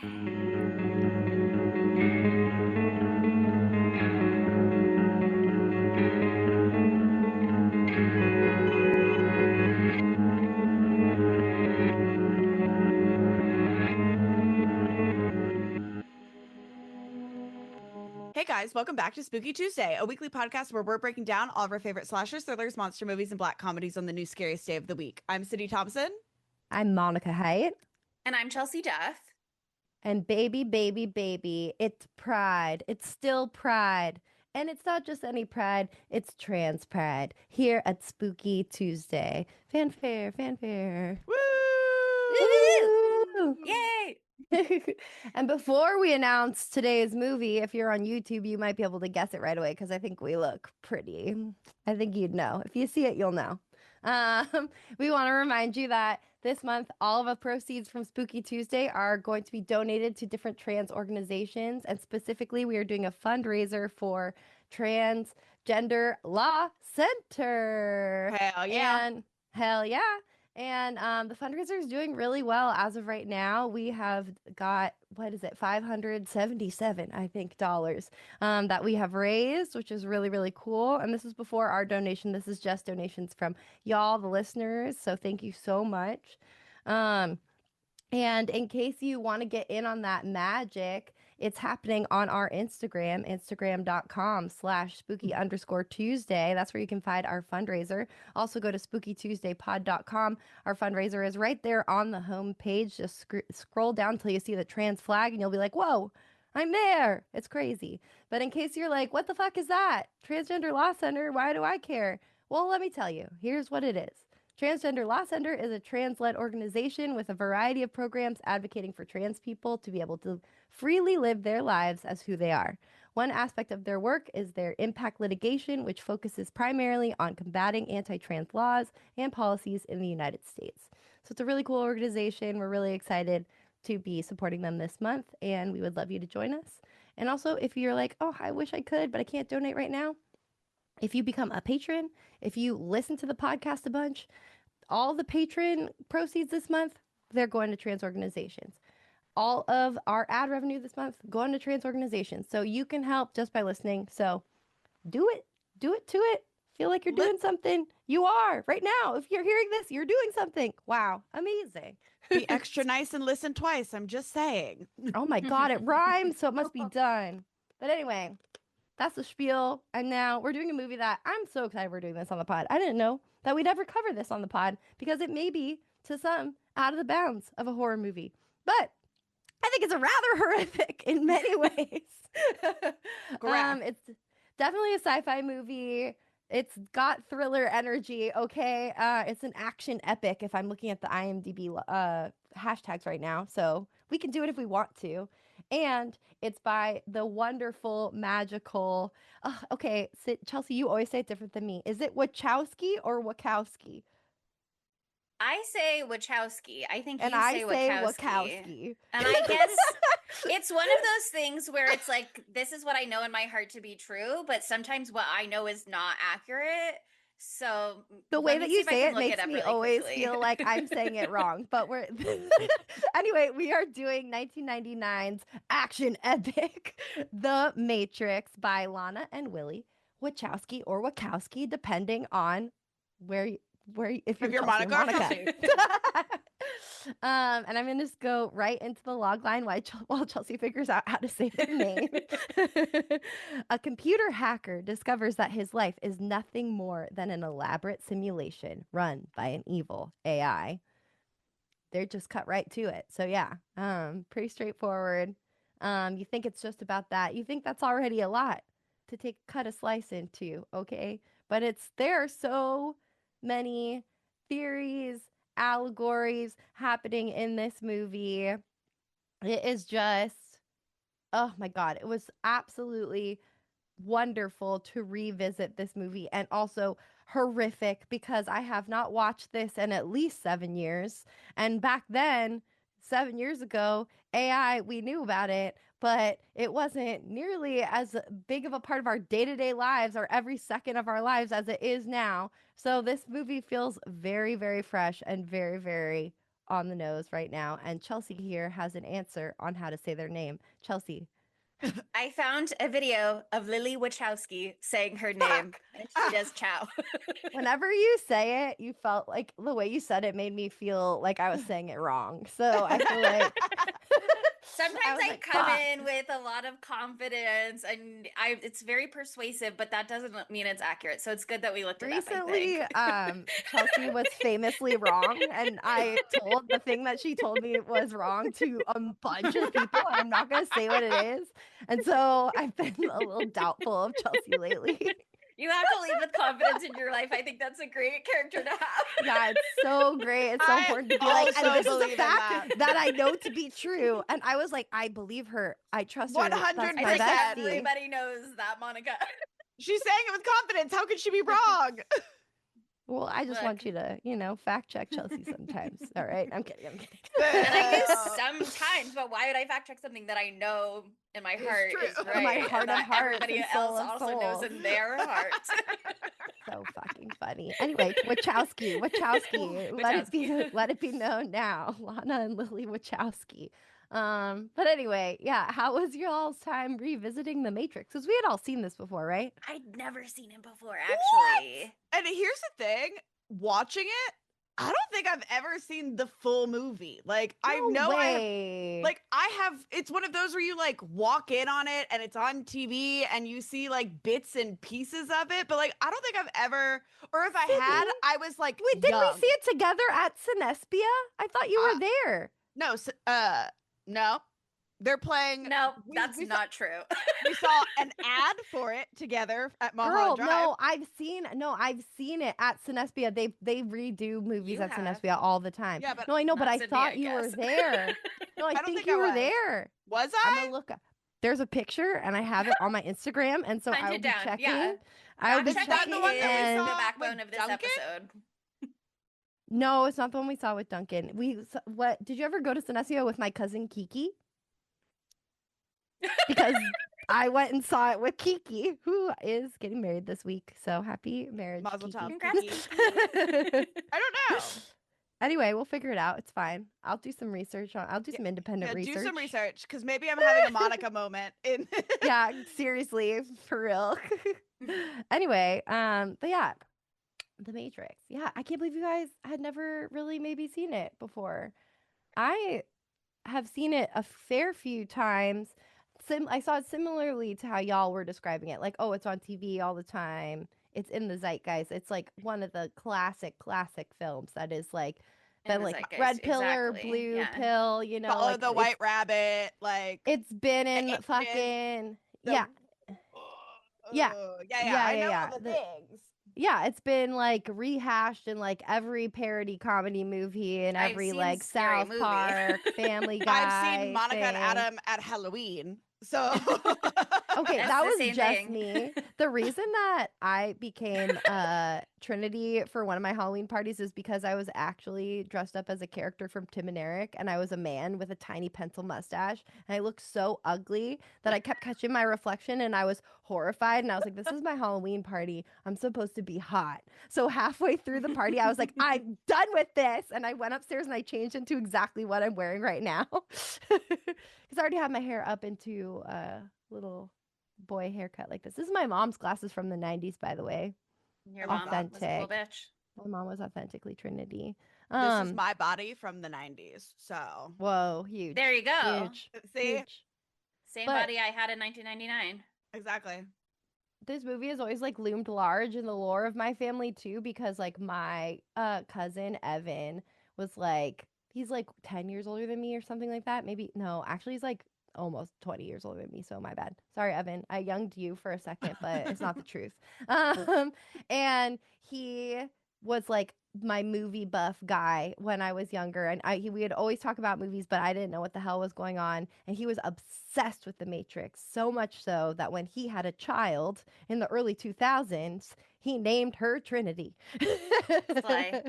Hey guys, welcome back to Spooky Tuesday, a weekly podcast where we're breaking down all of our favorite slashers, thrillers, monster movies, and black comedies on the new scariest day of the week. I'm Cindy Thompson. I'm Monica Haidt. And I'm Chelsea Duff. And baby, baby, baby, it's Pride. It's still Pride. And it's not just any Pride, it's trans Pride here at Spooky Tuesday. Fanfare, fanfare. Woo! Woo! Yay! And before we announce today's movie, if you're on YouTube, you might be able to guess it right away because I think we look pretty. I think you'd know. If you see it, you'll know. We want to remind you that this month, all of the proceeds from Spooky Tuesday are going to be donated to different trans organizations. And specifically, we are doing a fundraiser for Transgender Law Center. Hell yeah. And hell yeah. And the fundraiser is doing really well as of right now. We have got, what is it, $577, I think, dollars that we have raised, which is really, really cool. And this is before our donation. This is just donations from y'all, the listeners. So thank you so much. And in case you want to get in on that magic, it's happening on our Instagram, instagram.com/spooky_Tuesday. That's where you can find our fundraiser. Also go to spookytuesdaypod.com. Our fundraiser is right there on the home page. Just scroll down until you see the trans flag and you'll be like, whoa, I'm there. It's crazy. But in case you're like, what the fuck is that? Transgender Law Center, why do I care? Well, let me tell you. Here's what it is. Transgender Law Center is a trans-led organization with a variety of programs advocating for trans people to be able to freely live their lives as who they are. One aspect of their work is their impact litigation, which focuses primarily on combating anti-trans laws and policies in the United States. So it's a really cool organization. We're really excited to be supporting them this month, and we would love you to join us. And also, if you're like, oh, I wish I could, but I can't donate right now, if you become a patron, if you listen to the podcast a bunch, all the patron proceeds this month, they're going to trans organizations. All of our ad revenue this month going to trans organizations. So you can help just by listening. So do it to it. Feel like you're doing something. You are right now. If you're hearing this, you're doing something. Wow. Amazing. Be extra nice and listen twice. I'm just saying. Oh my God, it rhymes. So it must be done. But anyway, that's the spiel. And now we're doing a movie that I'm so excited we're doing this on the pod. I didn't know that we'd ever cover this on the pod because it may be, to some, out of the bounds of a horror movie. But I think it's a rather horrific in many ways. Correct. It's definitely a sci-fi movie. It's got thriller energy, okay? It's an action epic if I'm looking at the IMDb hashtags right now. So we can do it if we want to. And it's by the wonderful, magical... okay, so Chelsea, you always say it different than me. Is it Wachowski or Wachowski? I say Wachowski. I think And you I say Wachowski. And I guess it's one of those things where it's like, this is what I know in my heart to be true, but sometimes what I know is not accurate. So the way that you say it makes me really always quickly. feel like I'm saying it wrong. But we're anyway, we are doing 1999's action epic, The Matrix, by Lana and Willie Wachowski or Wachowski, depending on if you're Monica or Chelsea. And I'm gonna just go right into the log line while Chelsea figures out how to say their name. A computer hacker discovers that his life is nothing more than an elaborate simulation run by an evil AI. They're just cut right to it. So yeah, pretty straightforward. You think it's just about that. You think that's already a lot to cut a slice into, okay? But there are so many theories, allegories happening in this movie. It is just, oh my God, it was absolutely wonderful to revisit this movie, and also horrific because I have not watched this in at least 7 years. And back then, 7 years ago, AI, we knew about it, but it wasn't nearly as big of a part of our day-to-day lives or every second of our lives as it is now. So this movie feels very, very fresh and very, very on the nose right now, and Chelsea here has an answer on how to say their name. Chelsea. I found a video of Lily Wachowski saying her name, and she does chow. Whenever you say it, you felt like the way you said it made me feel like I was saying it wrong. So I feel like Sometimes was I like, come "Fuck." in with a lot of confidence, and it's very persuasive, but that doesn't mean it's accurate. So it's good that we looked it up, I Recently, think. Chelsea was famously wrong, and I told the thing that she told me was wrong to a bunch of people, and I'm not going to say what it is. And so I've been a little doubtful of Chelsea lately. You have to lead with confidence in your life. I think that's a great character to have. Yeah, it's so great. It's so I important to be like, and also this is a believe in fact that I know to be true. And I was like, I believe her. I trust her. That's 100%. my I think bestie. everybody knows that, Monica. She's saying it with confidence. How could she be wrong? Well, I just Look. want you to, fact check Chelsea sometimes. All right. I'm kidding. I'm kidding. And I do sometimes, but why would I fact check something that I know in my It's heart true. is In right? my and heart of that hearts everybody and else soul of also knows souls. in their heart. So fucking funny. Anyway, Wachowski. Let it be known now. Lana and Lily Wachowski. But anyway, yeah, how was y'all's time revisiting The Matrix? Because we had all seen this before, right? I'd never seen him before, actually. And here's the thing, watching it, I don't think I've ever seen the full movie. Like, I know I have, it's one of those where you like walk in on it and it's on TV and you see like bits and pieces of it, but like, I don't think I've ever, or if I had, Sydney? I was like, Wait, didn't young. we see it together at Cinespia? I thought you were there. No, no. They're playing. No, we- that's we saw- not true. We saw an ad for it together at Girl, Mulholland Drive. no, I've seen it at Cinespia. They redo movies You at have. Cinespia all the time. Yeah, but no, I know, but not I Sydney, thought I you were guess. there. No, I don't think think you I were was. there. Was I'm I? gonna look. There's a picture, and I have it on my Instagram, and so Hunt I will it be down, checking. yeah. I will be Fact that checking the checking. one that we is And saw the backbone with of this Duncan? episode. no, it's not the one we saw with Duncan. What did you ever go to Cinespia with my cousin Kiki? Because I went and saw it with Kiki, who is getting married this week. So happy marriage, Mazel Kiki. tov, Congrats, Kiki. Kiki. I don't know. Anyway, we'll figure it out. It's fine. I'll do some research on. I'll do some independent Yeah, research. do some research because maybe I'm having a Monica moment. In Yeah, seriously, for real. Anyway, but yeah, The Matrix. Yeah, I can't believe you guys had never really maybe seen it before. I have seen it a fair few times. I saw it similarly to how y'all were describing it. Like, oh, it's on TV all the time. It's in the zeitgeist. It's like one of the classic films that is like In the the like zeitgeist, red pill or exactly, blue yeah. pill, Follow like the White Rabbit, like it's been in Agent, fucking the- yeah. Yeah. yeah. I know Yeah. all the things. Yeah, it's been like rehashed in like every parody comedy movie and I've every seen like Scary South Movie. Park, Family Guy. I've seen Monica and thing. Adam at Halloween. So Okay, That's that the was same just thing. me. The reason that I became Trinity for one of my Halloween parties is because I was actually dressed up as a character from Tim and Eric, and I was a man with a tiny pencil mustache, and I looked so ugly that I kept catching my reflection, and I was horrified, and I was like, this is my Halloween party. I'm supposed to be hot. So halfway through the party, I was like, I'm done with this, and I went upstairs and I changed into exactly what I'm wearing right now. Because I already had my hair up into a little boy haircut like this. This is my mom's glasses from the 90s, by the way. Your mom was a cool Authentic. bitch. My mom was authentically Trinity. this is my body from the 90s. So Whoa, huge. There you go. Huge. see, Huge. Same But- body I had in 1999. exactly. This movie has always like loomed large in the lore of my family too, because like my cousin Evan was like, he's like 10 years older than me or something like that. Maybe no, actually he's like almost 20 years older than me, so my bad. Sorry, Evan. I younged you for a second, but it's not the truth. And he was like my movie buff guy when I was younger, and we would always talk about movies, but I didn't know what the hell was going on. And he was obsessed with The Matrix, so much so that when he had a child in the early 2000s, he named her Trinity. Slay.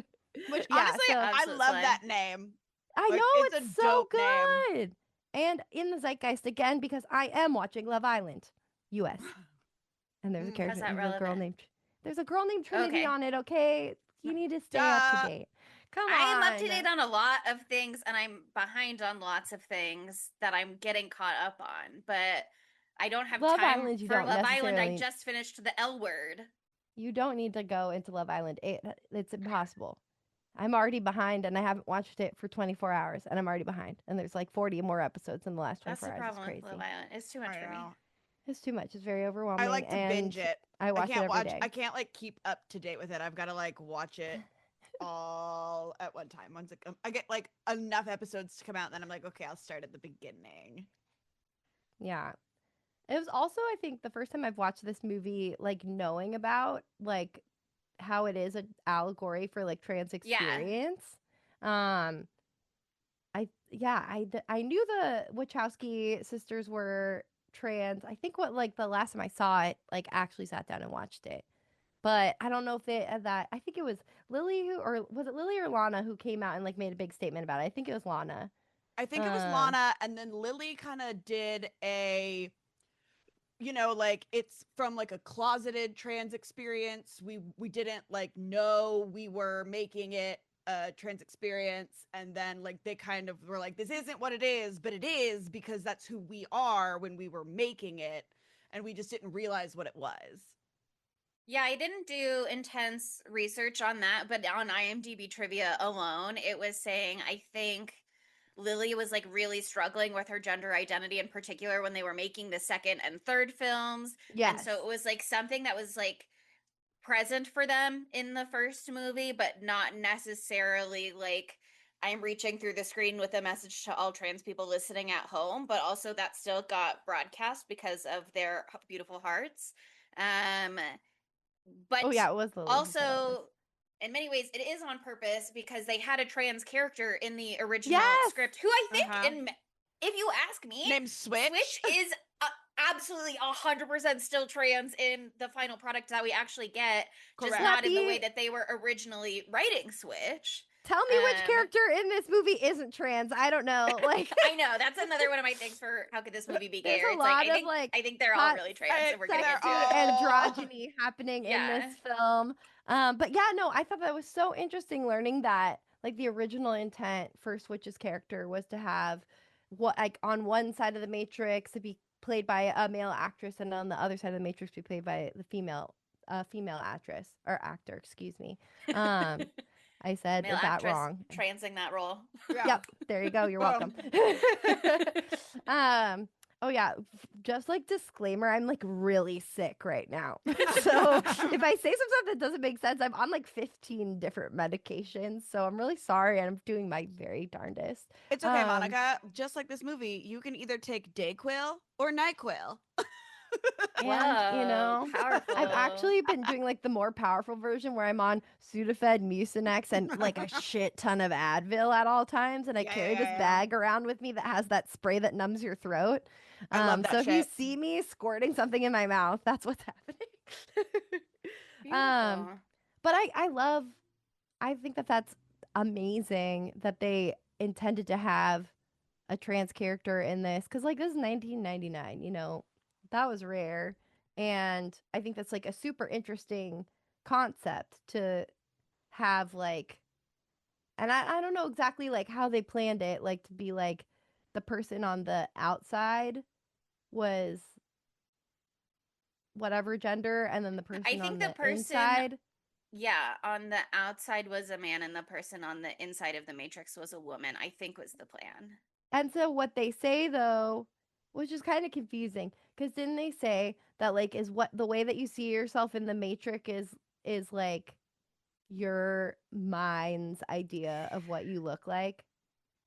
Which Yeah, honestly, so- I Absolute love slay. that name. I Like, know it's a it's so dope name. good. And in the zeitgeist again, because I am watching Love Island, U.S. And there's a Mm, character, how's that there's a girl relevant? named Trinity Okay. on it. Okay, you need to stay up Duh. to date. Come I am up on. to date on a lot of things, and I'm behind on lots of things that I'm getting caught up on. But I don't have Love time Island, you for don't Love Island. I necessarily. just finished the L Word. You don't need to go into Love Island. It's impossible. I'm already behind and I haven't watched it for 24 hours and I'm already behind. And there's like 40 more episodes in the last That's 24 the hours. It's problem with crazy. Love Island. It's too much for me. It's too much. It's very overwhelming. I like to binge it. I watch it every day. I can't like keep up to date with it. I've got to like watch it all at one time. Once I get like enough episodes to come out, and then I'm like, okay, I'll start at the beginning. Yeah. It was also, I think, the first time I've watched this movie, like knowing about like how it is an allegory for like trans experience. Yeah. I knew the Wachowski sisters were trans. I think the last time I saw it, like actually sat down and watched it. But I don't know if they that. I think it was Lily or was it Lily or Lana who came out and like made a big statement about it. I think it was Lana. I think it was Lana, and then Lily kind of did a, like it's from like a closeted trans experience. We didn't like know we were making it a trans experience, and then like they kind of were like, this isn't what it is, but it is because that's who we are when we were making it, and we just didn't realize what it was. Yeah, I didn't do intense research on that, but on IMDb trivia alone, it was saying I think Lily was like really struggling with her gender identity in particular when they were making the second and third films. Yes. And so it was like something that was like present for them in the first movie, but not necessarily like I'm reaching through the screen with a message to all trans people listening at home, but also that still got broadcast because of their beautiful hearts. But oh yeah, it was Lily. Also, in many ways, it is on purpose because they had a trans character in the original script who I think, if you ask me, named Switch. Switch is absolutely 100% still trans in the final product that we actually get, just not in the way that they were originally writing Switch. Tell me which character in this movie isn't trans. I don't know. Like I know that's another one of my things for how could this movie be gay? There's a lot of I think they're all really trans, and we're getting into androgyny happening in this film. But yeah, no, I thought that was so interesting learning that like the original intent for Switch's character was to have what like on one side of the Matrix to be played by a male actress, and on the other side of the Matrix be played by the female actress or actor. Excuse me. I said male that wrong. Transing that role. Yeah. Yep. There you go. You're welcome. Oh yeah. Just like disclaimer, I'm like really sick right now. So if I say some stuff that doesn't make sense, I'm on like 15 different medications. So I'm really sorry, and I'm doing my very darndest. It's okay, Monica. Just like this movie, you can either take Dayquil or NyQuil. Yeah, powerful. I've actually been doing like the more powerful version where I'm on Sudafed, Mucinex, and like a shit ton of Advil at all times, and I carry this bag around with me that has that spray that numbs your throat. I love that so shit. if you see me squirting something in my mouth, that's what's happening. But I think that that's amazing that they intended to have a trans character in this, because like this is 1999, that was rare. And I think that's like a super interesting concept to have, like, and I don't know exactly like how they planned it, like to be like the person on the outside was whatever gender, and then the person on the inside. Yeah, on the outside was a man, and the person on the inside of the Matrix was a woman, I think was the plan. And so what they say though, which is kind of confusing, because didn't they say that like is what the way that you see yourself in the Matrix is like your mind's idea of what you look like?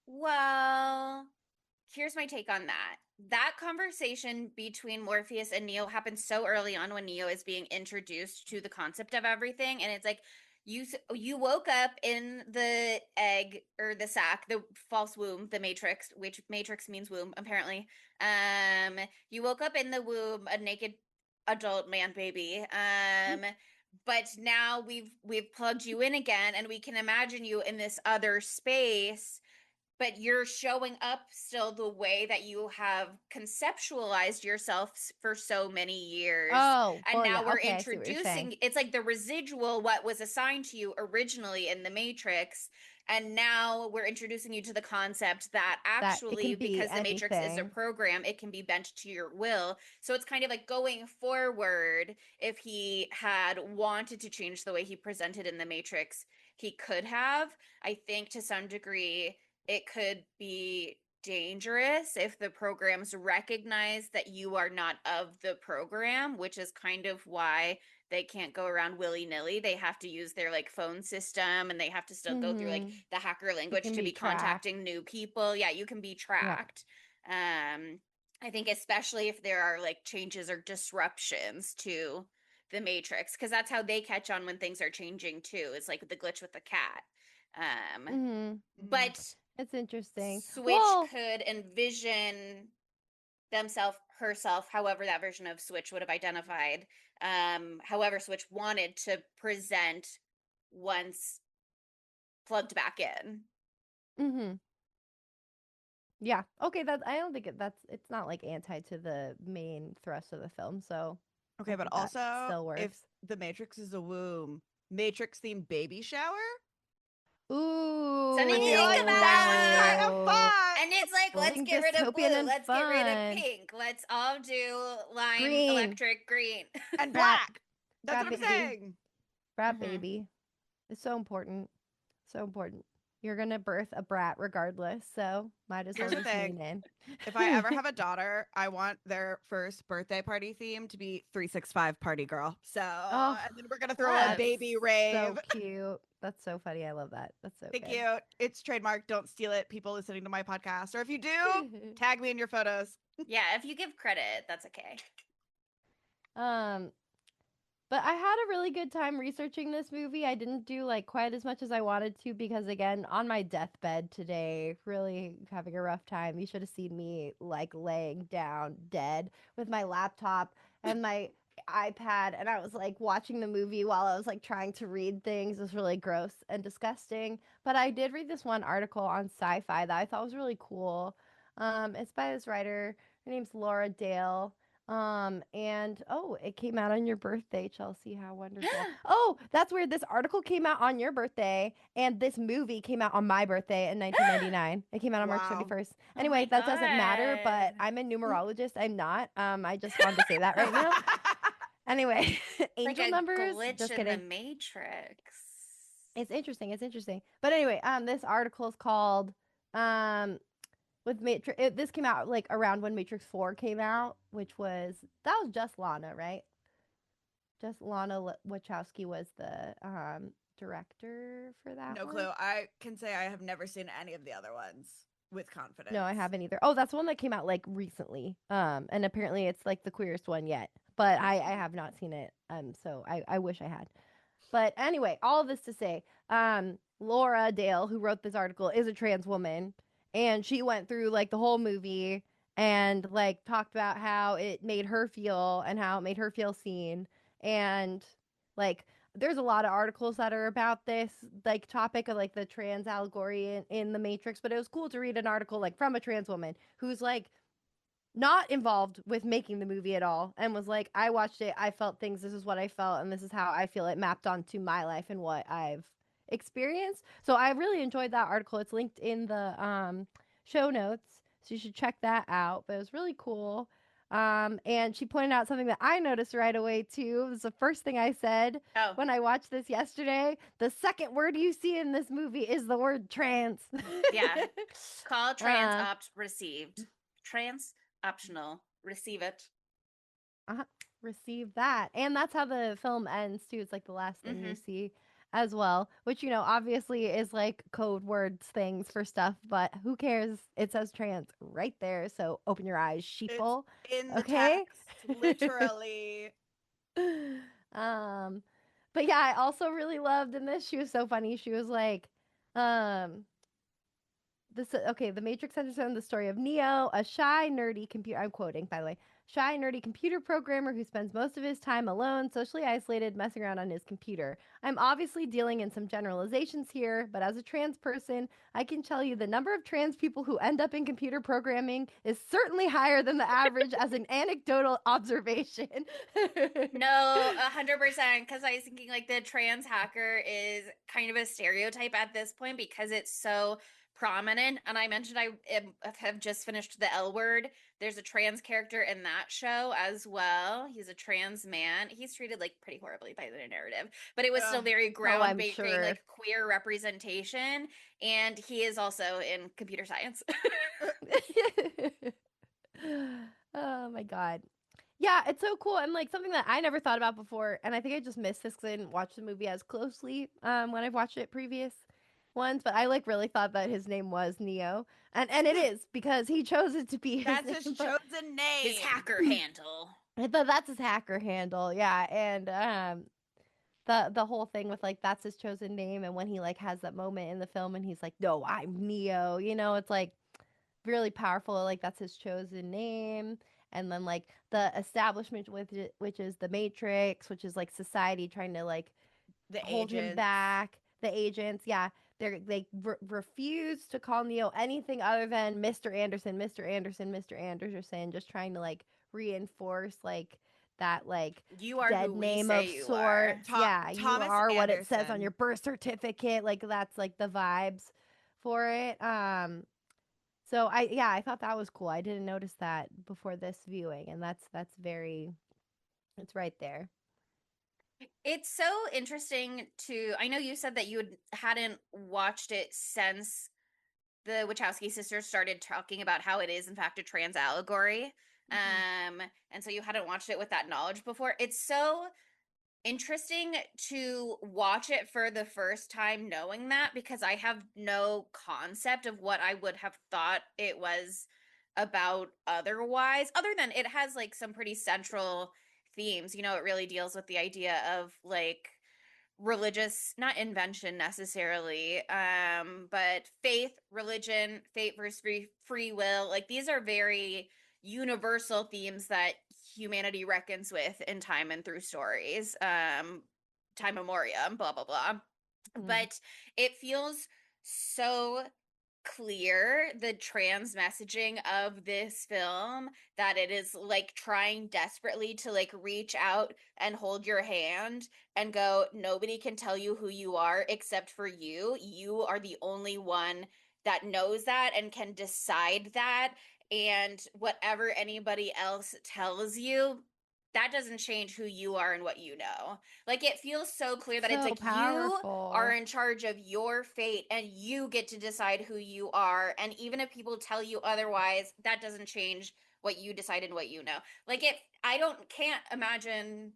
Well, here's my take on that. That conversation between Morpheus and Neo happens so early on when Neo is being introduced to the concept of everything, and it's like you woke up in the egg or the sac, the false womb, the Matrix, which Matrix means womb apparently. You woke up in the womb a naked adult man baby. But now we've plugged you in again, and we can imagine you in this other space, but you're showing up still the way that you have conceptualized yourself for so many years. Oh, and now we're introducing, it's like the residual, what was assigned to you originally in the Matrix, And now we're introducing you to the concept that actually, because the Matrix is a program, it can be bent to your will. So it's kind of like going forward, if he had wanted to change the way he presented in the Matrix, he could have. I think to some degree, it could be dangerous if the programs recognize that you are not of the program, which is kind of why they can't go around willy-nilly. They have to use their like phone system, and they have to still go through like the hacker language to be contacting new people. Yeah, you can be tracked. I think especially if there are like changes or disruptions to the Matrix, because that's how they catch on when things are changing too. It's like the glitch with the cat. But it's interesting. Switch could envision herself, however that version of Switch would have identified, however Switch wanted to present once plugged back in. Yeah. Okay. I don't think it's not like anti to the main thrust of the film. So. Okay, but also still works. If the Matrix is a womb, Matrix themed baby shower. Ooh, something to think about. That was kind of fun. And it's like, let's get rid of blue, let's get rid of pink, let's all do lime, green. Electric, green, and black. That's what I'm saying. Brat baby. It's so important. So important. You're gonna birth a brat regardless, so might as well just lean in. If I ever have a daughter, I want their first birthday party theme to be 365 Party Girl. So, and then we're gonna throw a baby rave. So cute. That's so funny. I love that. That's so Thank you. It's trademark. Don't steal it, people listening to my podcast. Or if you do, tag me in your photos. Yeah, if you give credit, that's okay. But I had a really good time researching this movie. I didn't do like quite as much as I wanted to because again, on my deathbed today, really having a rough time. You should have seen me like laying down dead with my laptop and my iPad, and I was like watching the movie while I was like trying to read things. It was really gross and disgusting. But I did read this one article on sci-fi that I thought was really cool. It's by this writer. Her name's Laura Dale. And it came out on your birthday, Chelsea. How wonderful. Oh, that's weird. This article came out on your birthday, and this movie came out on my birthday in 1999. It came out on March 31st. Anyway, that doesn't matter, but I'm a numerologist. I'm not. I just wanted to say that right now. Anyway, angel like numbers. Glitch just in kidding. The Matrix. It's interesting. It's interesting. But anyway, this article is called with Matrix. This came out like around when Matrix 4 came out, which was just Lana, right? Just Lana Wachowski was the director for that. No clue. I can say I have never seen any of the other ones with confidence. No, I haven't either. Oh, that's one that came out like recently. And apparently it's like the queerest one yet. But I have not seen it. So I wish I had. But anyway, all of this to say, Laura Dale, who wrote this article, is a trans woman. And she went through like the whole movie and like talked about how it made her feel and how it made her feel seen. And like there's a lot of articles that are about this like topic of like the trans allegory in the Matrix. But it was cool to read an article like from a trans woman who's like not involved with making the movie at all and was like, I watched it, I felt things, this is what I felt, and this is how I feel it mapped onto my life and what I've experienced. So I really enjoyed that article. It's linked in the show notes, so you should check that out. But it was really cool. And she pointed out something that I noticed right away too. It was the first thing I said when I watched this yesterday. The second word you see in this movie is the word trans. Yeah. Call trans opt received. Trans optional. Receive it. Receive that. And that's how the film ends too. It's like the last thing you see as well, which, you know, obviously is like code words things for stuff, but who cares? It says trans right there. So open your eyes, sheeple. It's in the text, literally. But yeah, I also really loved in this. She was so funny. She was like, The Matrix centers on the story of Neo, a shy, nerdy computer. I'm quoting, by the way. Shy, nerdy computer programmer who spends most of his time alone, socially isolated, messing around on his computer. I'm obviously dealing in some generalizations here, but as a trans person, I can tell you the number of trans people who end up in computer programming is certainly higher than the average as an anecdotal observation. No, 100%. Because I was thinking like the trans hacker is kind of a stereotype at this point because it's so prominent. And I mentioned have just finished The L Word. There's a trans character in that show as well. He's a trans man. He's treated like pretty horribly by the narrative, but it was still very groundbreaking, sure. like queer representation. And he is also in computer science. Oh my God. Yeah, it's so cool and like something that I never thought about before, and I think I just missed this because I didn't watch the movie as closely when I've watched it previous ones. But I like really thought that his name was Neo, and it is because he chose it to be. That's his chosen name. His hacker handle. I thought that's his hacker handle, yeah, and the whole thing with like that's his chosen name, and when he like has that moment in the film and he's like, no, I'm Neo, you know, it's like really powerful. Like that's his chosen name. And then like the establishment with it, which is the Matrix, which is like society trying to like hold him back. The agents, yeah, they refuse to call Neo anything other than Mr. Anderson, Mr. Anderson, Mr. Anderson, just trying to like reinforce like that like you are dead who name we say of you sorts. are. Yeah, you Thomas are what it Anderson. says on your birth certificate. Like that's like the vibes for it. So I thought that was cool. I didn't notice that before this viewing, and that's very, it's right there. It's so interesting I know you said that hadn't watched it since the Wachowski sisters started talking about how it is in fact a trans allegory. And so you hadn't watched it with that knowledge before. It's so interesting to watch it for the first time knowing that because I have no concept of what I would have thought it was about otherwise, other than it has like some pretty central themes. You know, it really deals with the idea of like religious, not invention necessarily, but faith, religion, fate versus free will. Like these are very universal themes that humanity reckons with in time and through stories, time memoriam, blah blah blah. But it feels so clear, the trans messaging of this film, that it is like trying desperately to like reach out and hold your hand and go, nobody can tell you who you are except for you. You are the only one that knows that and can decide that. And whatever anybody else tells you, that doesn't change who you are and what you know. Like it feels so clear that it's like powerful. you are in charge of your fate and you get to decide who you are. And even if people tell you otherwise, that doesn't change what you decide and what you know. Like can't imagine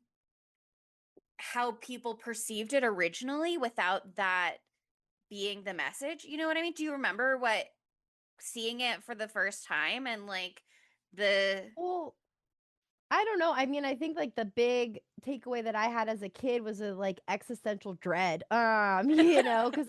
how people perceived it originally without that being the message. You know what I mean? Do you remember seeing it for the first time and like well, I don't know. I mean, I think like the big takeaway that I had as a kid was a like existential dread. You know, because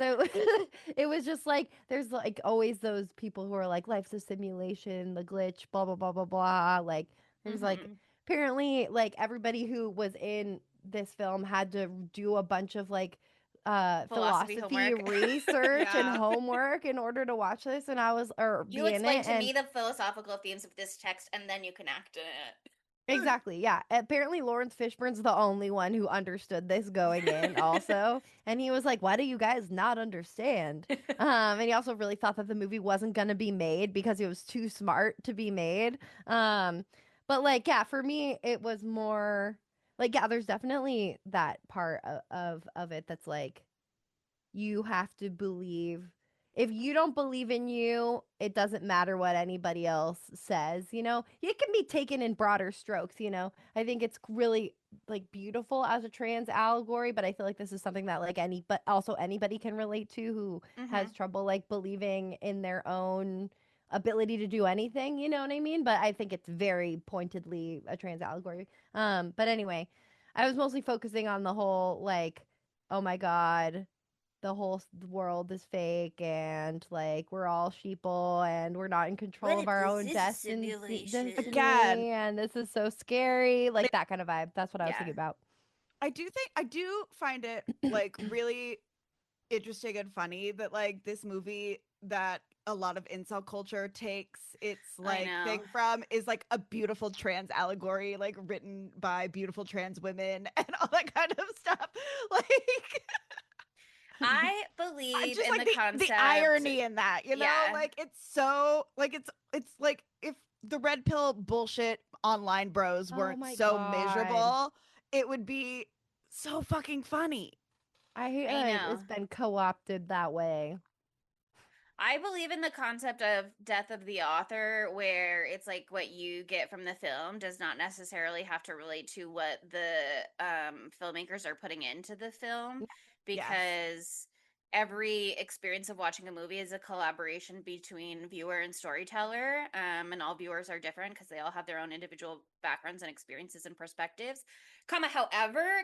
it was just like there's like always those people who are like life's a simulation, the glitch, blah blah blah blah blah. Like there's like apparently like everybody who was in this film had to do a bunch of like philosophy research and homework in order to watch this, and I was you explain to me the philosophical themes of this text and then you can act in it. Exactly, yeah. Apparently Lawrence Fishburne's the only one who understood this going in also. And he was like, why do you guys not understand? And he also really thought that the movie wasn't going to be made because it was too smart to be made. But like, yeah, for me, it was more like, yeah, there's definitely that part of it that's like, you have to believe. If you don't believe in you, it doesn't matter what anybody else says, you know? It can be taken in broader strokes, you know? I think it's really like beautiful as a trans allegory, but I feel like this is something that like but also anybody can relate to who has trouble like believing in their own ability to do anything, you know what I mean? But I think it's very pointedly a trans allegory. But anyway, I was mostly focusing on the whole like, oh my God, the whole world is fake and like we're all sheeple and we're not in control of our own destiny, Again, and this is so scary, like that kind of vibe. That's what I was Yeah. thinking about. I do find it like really interesting and funny that like this movie that a lot of incel culture takes its like thing from is like a beautiful trans allegory, like written by beautiful trans women and all that kind of stuff. Like I believe just in like the concept. the irony in that, you know, Yeah. like it's so like it's like if the red pill bullshit online bros Oh weren't my so God. miserable, it would be so fucking funny. I hate I that know. it's been co-opted that way. I believe in the concept of death of the author, where it's like what you get from the film does not necessarily have to relate to what the filmmakers are putting into the film, because Yes. every experience of watching a movie is a collaboration between viewer and storyteller, and all viewers are different because they all have their own individual backgrounds and experiences and perspectives. However,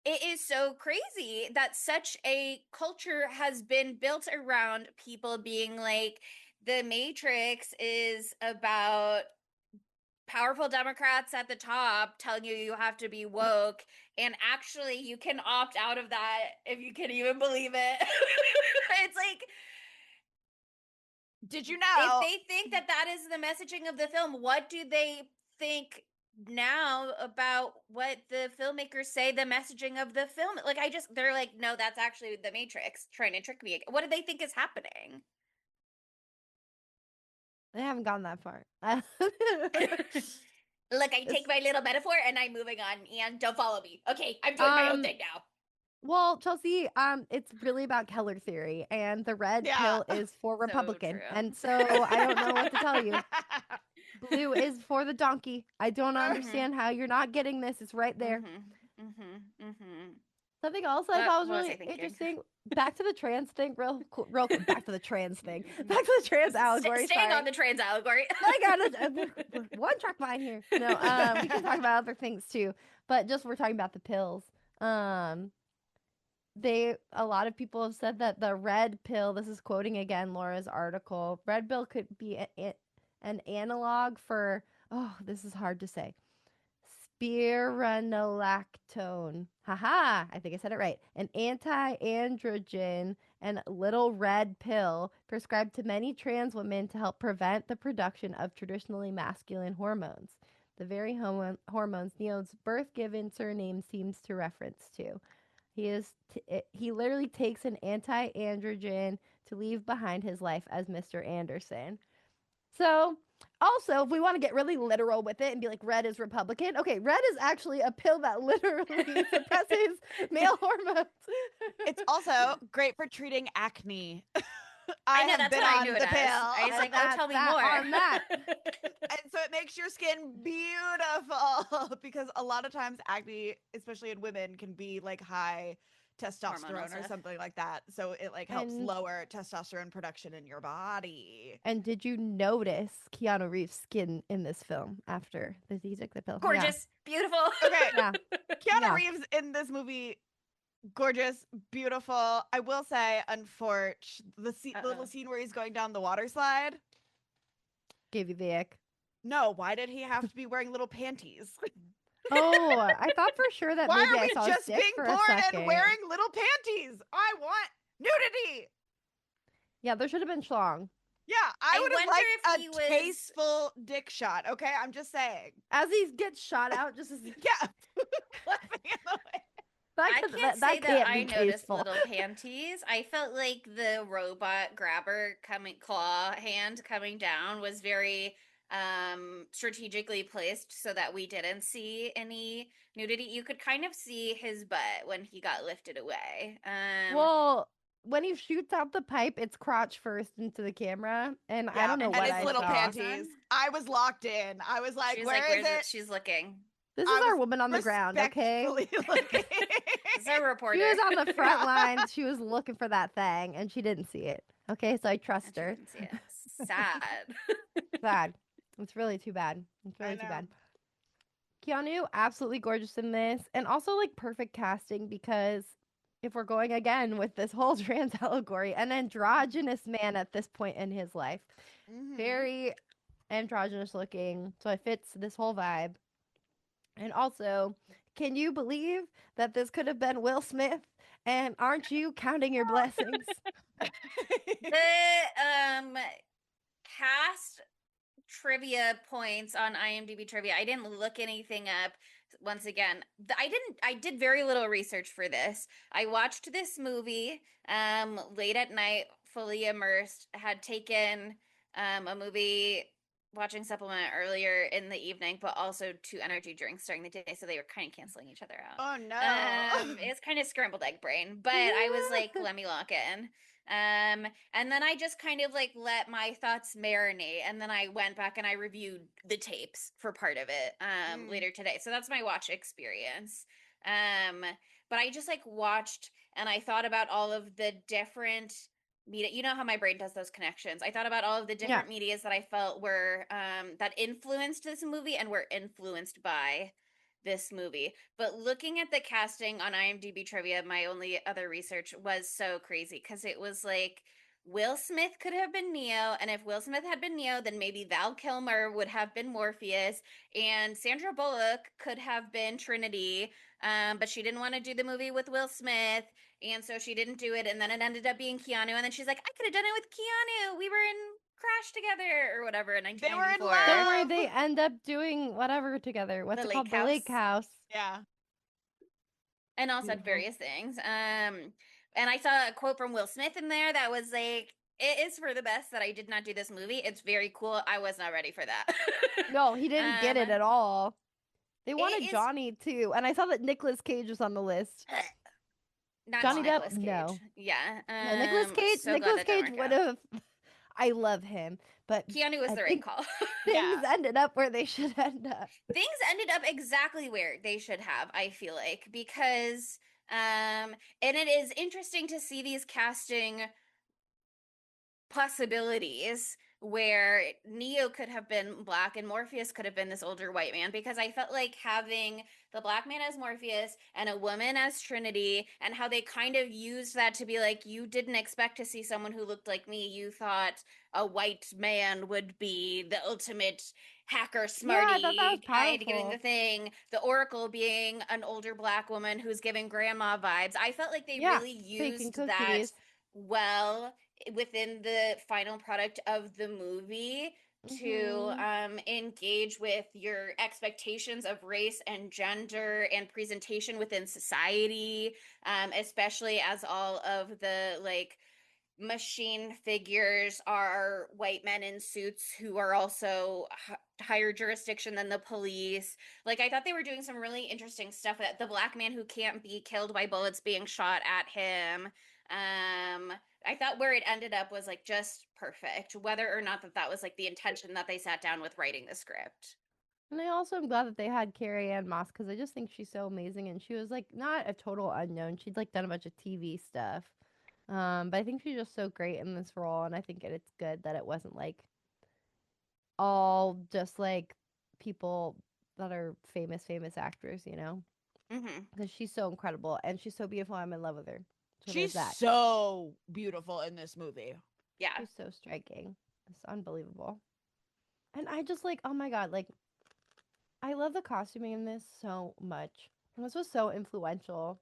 it is so crazy that such a culture has been built around people being like, the Matrix is about powerful Democrats at the top telling you you have to be woke, and actually you can opt out of that if you can even believe it. It's like, Did you if know? they think that that is the messaging of the film, what do they think now about what the filmmakers say the messaging of the film? Like, they're like, no, that's actually the Matrix trying to trick me. What do they think is happening? They haven't gone that far. Look, I take my little metaphor and I'm moving on, and don't follow me. Okay, I'm doing my own thing now. Well, Chelsea, it's really about Keller theory, and the red pill is for Republican, true. and so I don't know what to tell you. Blue is for the donkey. I don't understand how you're not getting this. It's right there. Something else I thought was really interesting. Back to the trans thing, real quick. Back to the trans thing. Back to the trans allegory. Staying on the trans allegory. One track mind here. No, we can talk about other things too, but just we're talking about the pills. A lot of people have said that the red pill, this is quoting again Laura's article, red pill could be an analog for, oh, this is hard to say, spironolactone. Haha, I think I said it right. An anti-androgen and little red pill prescribed to many trans women to help prevent the production of traditionally masculine hormones. The very hormones Neo's birth-given surname seems to reference to. He literally takes an anti-androgen to leave behind his life as Mr. Anderson. So, also, if we want to get really literal with it and be like, red is Republican, okay, red is actually a pill that literally suppresses male hormones. It's also great for treating acne. I know, that's what I knew it as. I was like, oh, tell me more. On that. And so it makes your skin beautiful because a lot of times acne, especially in women, can be like high testosterone or something like that. So it like helps lower testosterone production in your body. And did you notice Keanu Reeves' skin in this film after he took the pill? Gorgeous, beautiful. Okay, Keanu Reeves in this movie, gorgeous, beautiful. I will say, the little scene where he's going down the water slide gave you the ick. No, why did he have to be wearing little panties? Oh, I thought for sure that why maybe are I we saw just his dick being for born a second. and wearing little panties? I want nudity. Yeah, there should have been schlong. Yeah, I would have liked a tasteful dick shot. Okay, I'm just saying. As he gets shot out, just as laughing in the way. I can't say that I noticed little panties. I felt like the robot grabber claw hand coming down was very strategically placed so that we didn't see any nudity. You could kind of see his butt when he got lifted away. Well, when he shoots out the pipe, it's crotch first into the camera, and I don't know what I saw. And it's little panties. I was locked in. I was like, where is it? She's looking. This is our woman on the ground, okay? This is our reporter. She was on the front lines. She was looking for that thing, and she didn't see it. Okay, so I trust her. Didn't see it. Sad. Sad. It's really too bad. It's really too bad. Keanu, absolutely gorgeous in this, and also like perfect casting because if we're going again with this whole trans allegory, an androgynous man at this point in his life. Very androgynous looking. So it fits this whole vibe. And also, can you believe that this could have been Will Smith? And aren't you counting your blessings? The cast trivia points on IMDb trivia. I didn't look anything up. Once again, I did very little research for this. I watched this movie late at night, fully immersed, had taken a movie watching supplement earlier in the evening, but also 2 energy drinks during the day, so they were kind of canceling each other out. Oh no. It's kind of scrambled egg brain, but I was like, let me lock in. And then I just kind of like let my thoughts marinate, and then I went back and I reviewed the tapes for part of it later today. So that's my watch experience. But I just like watched and I thought about all of the different media. You know how my brain does those connections. I thought about all of the different medias that I felt were that influenced this movie and were influenced by this movie. But looking at the casting on IMDb trivia, my only other research was so crazy because it was like Will Smith could have been Neo, and if Will Smith had been Neo, then maybe Val Kilmer would have been Morpheus, and Sandra Bullock could have been Trinity, but she didn't want to do the movie with Will Smith, and so she didn't do it, and then it ended up being Keanu, and then she's like, I could have done it with Keanu. We were in Crash together or whatever in 1994. They were in love. Don't worry, they end up doing whatever together. What's it called? The Lake House. Yeah. And also said various things. And I saw a quote from Will Smith in there that was like, it is for the best that I did not do this movie. It's very cool. I was not ready for that. No, he didn't get it at all. They wanted is... Johnny too. And I saw that Nicolas Cage was on the list. Not Johnny Depp? Cage. No. Yeah. No, Nicolas Cage. So Nicolas Cage would have. I love him, but Keanu was the right call. Things ended up where they should end up. Things ended up exactly where they should have, I feel like, because and it is interesting to see these casting possibilities where Neo could have been black and Morpheus could have been this older white man, because I felt like having the black man as Morpheus and a woman as Trinity, and how they kind of used that to be like, you didn't expect to see someone who looked like me. You thought a white man would be the ultimate hacker smarty guy to getting the thing. The Oracle being an older black woman who's giving grandma vibes. I felt like they really used that well within the final product of the movie to engage with your expectations of race and gender and presentation within society, especially as all of the like machine figures are white men in suits who are also higher jurisdiction than the police. Like, I thought they were doing some really interesting stuff. That the black man who can't be killed by bullets being shot at him, I thought where it ended up was like just perfect, whether or not that was like the intention that they sat down with writing the script. And I also am glad that they had Carrie Ann Moss, because I just think she's so amazing, and she was like not a total unknown. She'd like done a bunch of TV stuff, but I think she's just so great in this role, and I think it's good that it wasn't like all just like people that are famous actors, you know, because she's so incredible and she's so beautiful. I'm in love with her. So she's so beautiful in this movie. Yeah, she's so striking. It's unbelievable. And I just like, oh my god, like I love the costuming in this so much. And this was so influential.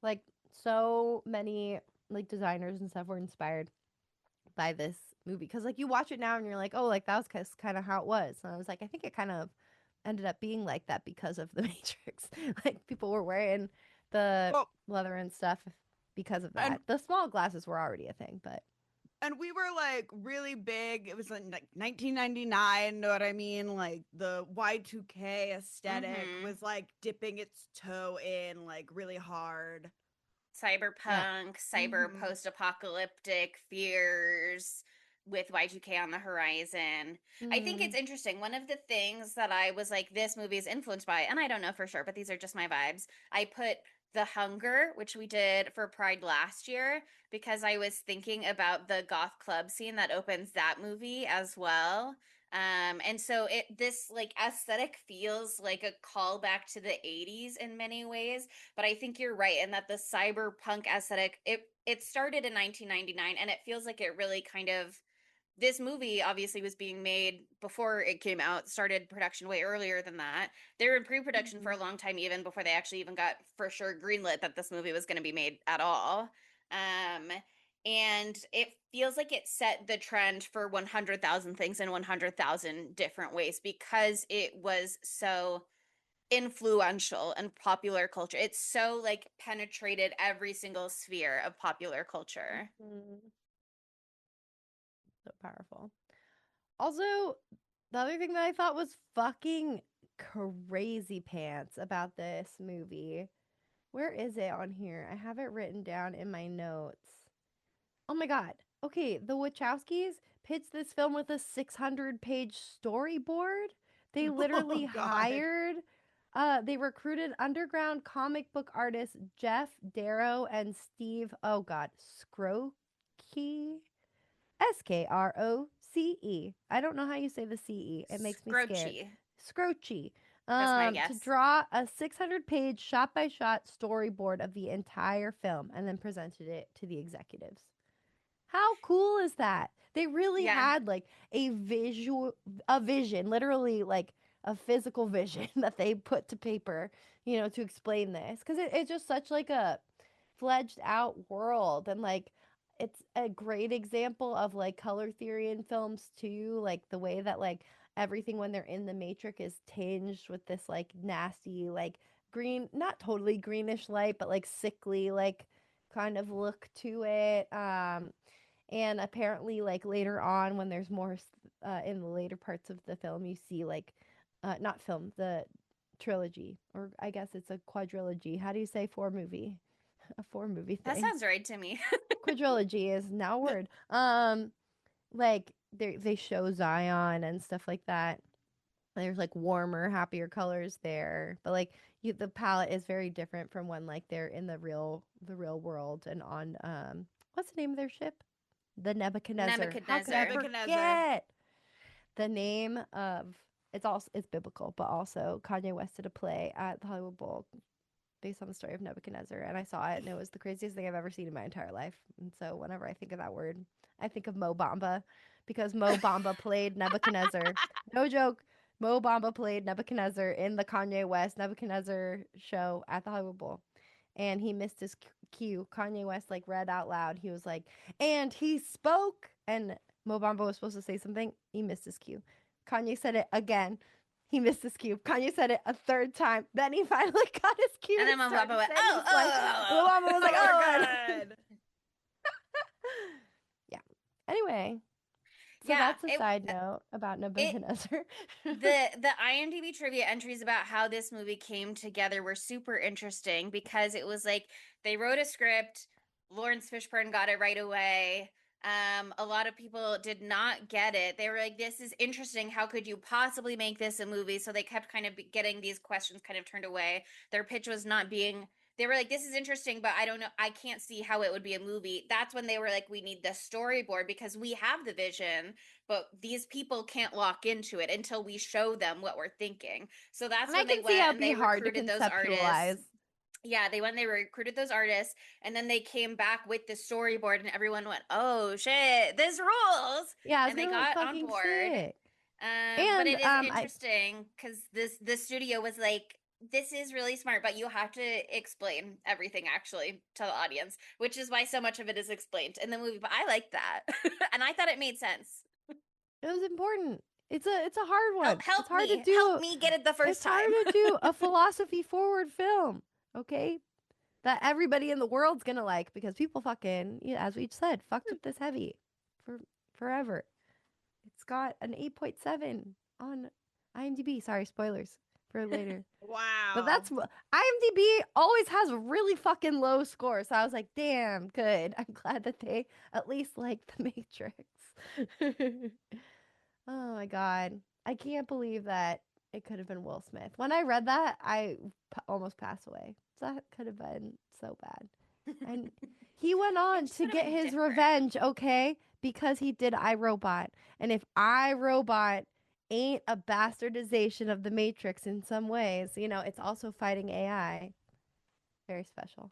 Like so many like designers and stuff were inspired by this movie, because like you watch it now and you're like, oh, like that was kind of how it was. And I was like, I think it kind of ended up being like that because of the Matrix. Like people were wearing the leather and stuff because of that. And the small glasses were already a thing, but and we were like really big. It was like 1999, know what I mean? Like the Y2K aesthetic was like dipping its toe in like really hard. Cyberpunk, cyber post-apocalyptic fears with Y2K on the horizon. I think it's interesting. One of the things that I was like, this movie is influenced by, and I don't know for sure, but these are just my vibes. I put The Hunger, which we did for Pride last year, because I was thinking about the goth club scene that opens that movie as well. And so this like aesthetic feels like a callback to the 80s in many ways, but I think you're right in that the cyberpunk aesthetic, it started in 1999, and it feels like it really kind of, this movie obviously was being made before it came out, started production way earlier than that. They were in pre-production for a long time, even before they actually even got for sure greenlit that this movie was going to be made at all. And it feels like it set the trend for 100,000 things in 100,000 different ways because it was so influential in popular culture. It's so like penetrated every single sphere of popular culture. So powerful. Also, the other thing that I thought was fucking crazy pants about this movie. Where is it on here? I have it written down in my notes. Oh my god. Okay, the Wachowskis pitched this film with a 600-page storyboard. They literally hired they recruited underground comic book artists Jeff Darrow and Steve, oh god, Skroce? Skroce. I don't know how you say the CE. It makes me scared. Scroce. That's my guess. To draw a 600-page shot-by-shot storyboard of the entire film and then presented it to the executives. How cool is that? They really had like a vision, literally like a physical vision that they put to paper, you know, to explain this. Because it's just such like a fledged out world, and like it's a great example of like color theory in films too, like the way that like everything when they're in the matrix is tinged with this like nasty like green, not totally greenish light, but like sickly like kind of look to it. And apparently like later on when there's more in the later parts of the film, you see like not film, the trilogy, or I guess it's a quadrilogy. How do you say four movie? A four movie thing. That sounds right to me. Quadrilogy is now a word. Like they show Zion and stuff like that. There's like warmer, happier colors there, but like the palette is very different from when like they're in the real world and on what's the name of their ship? The Nebuchadnezzar. How could I forget the name of? It's biblical, but also Kanye West did a play at the Hollywood Bowl based on the story of Nebuchadnezzar, and I saw it, and it was the craziest thing I've ever seen in my entire life. And so whenever I think of that word, I think of Mo Bamba, because Mo Bamba played Nebuchadnezzar. No joke. Mo Bamba played Nebuchadnezzar in the Kanye West Nebuchadnezzar show at the Hollywood Bowl, and he missed his cue. Kanye West like read out loud. He was like, "And he spoke," and Mo Bamba was supposed to say something. He missed his cue. Kanye said it again. He missed his cue. Kanye said it a third time. Then he finally got his cue. And then Mo Bamba went, Mo Bamba was like, "Oh, God." Yeah. Anyway, so that's a side note about Nebuchadnezzar. The IMDb trivia entries about how this movie came together were super interesting because it was like they wrote a script, Lawrence Fishburne got it right away. A lot of people did not get it. They were like, this is interesting. How could you possibly make this a movie? So they kept kind of getting these questions kind of turned away. Their pitch was not being, they were like, this is interesting, but I don't know. I can't see how it would be a movie. That's when they were like, we need the storyboard because we have the vision, but these people can't lock into it until we show them what we're thinking. So that's when they went and they recruited those artists. Yeah, they recruited those artists, and then they came back with the storyboard, and everyone went, "Oh shit, this rules!" Yeah, and they got on board. But it is interesting because the studio was like, "This is really smart, but you have to explain everything actually to the audience," which is why so much of it is explained in the movie. But I liked that, and I thought it made sense. It was important. It's a hard one. Help it's hard me. To do. Help me get it the first time. It's hard to do a philosophy forward film. Okay, that everybody in the world's gonna like because people fucking, as we said, fucked with this heavy for forever. It's got an 8.7 on IMDb. Sorry, spoilers for later. Wow. But that's IMDb always has a really fucking low score. So I was like, damn, good. I'm glad that they at least like The Matrix. Oh my god. I can't believe that it could have been Will Smith. When I read that, I almost passed away. That could have been so bad. And he went on to get his revenge, okay? Because he did iRobot. And if iRobot ain't a bastardization of the Matrix in some ways. You know, it's also fighting AI. Very special.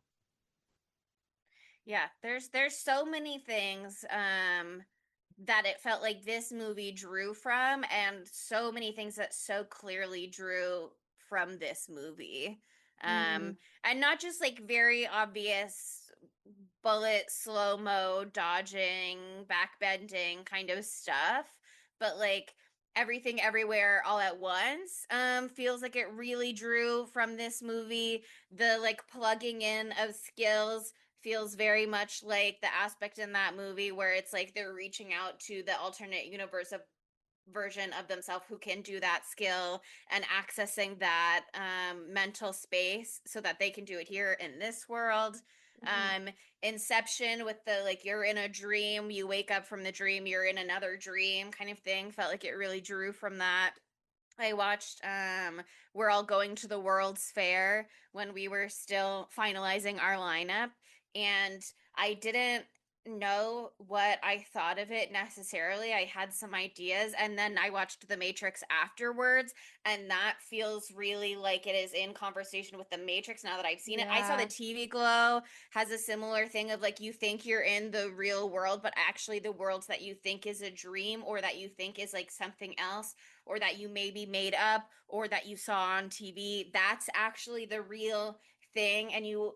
Yeah, there's so many things that it felt like this movie drew from, and so many things that so clearly drew from this movie. Mm-hmm. And not just like very obvious bullet slow-mo dodging, backbending kind of stuff, but like everything everywhere all at once feels like it really drew from this movie. The like plugging in of skills feels very much like the aspect in that movie where it's like they're reaching out to the alternate universe of version of themselves who can do that skill and accessing that mental space so that they can do it here in this world. Mm-hmm. Inception with the like you're in a dream, you wake up from the dream, you're in another dream kind of thing felt like it really drew from that. I watched We're All Going to the World's Fair when we were still finalizing our lineup, and I didn't know what I thought of it necessarily. I had some ideas, and then I watched The Matrix afterwards, and that feels really like it is in conversation with The Matrix now that I've seen it. I saw the Yeah. TV Glow has a similar thing of like you think you're in the real world, but actually the world that you think is a dream or that you think is like something else or that you maybe made up or that you saw on TV, that's actually the real thing. And you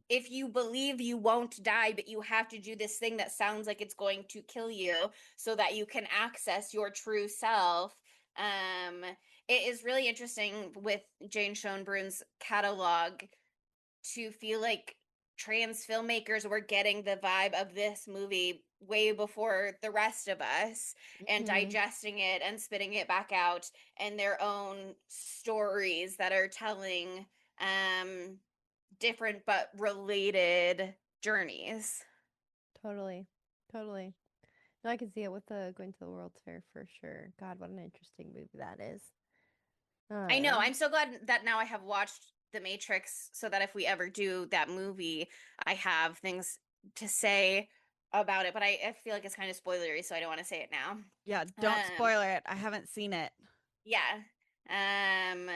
if you believe you won't die, but you have to do this thing that sounds like it's going to kill you so that you can access your true self. um it is really interesting with Jane Schoenbrun's catalog to feel like trans filmmakers were getting the vibe of this movie way before the rest of us and Mm-hmm. digesting it and spitting it back out and their own stories that are telling um different but related journeys. Totally. Totally. No, I can see it with the going to the World's Fair for sure. God, what an interesting movie that is. I know. Um, I'm so glad that now I have watched The Matrix so that if we ever do that movie, I have things to say about it. But I feel like it's kind of spoilery, so I don't want to say it now. Yeah, don't Um, spoil it. I haven't seen it. yeah. Um,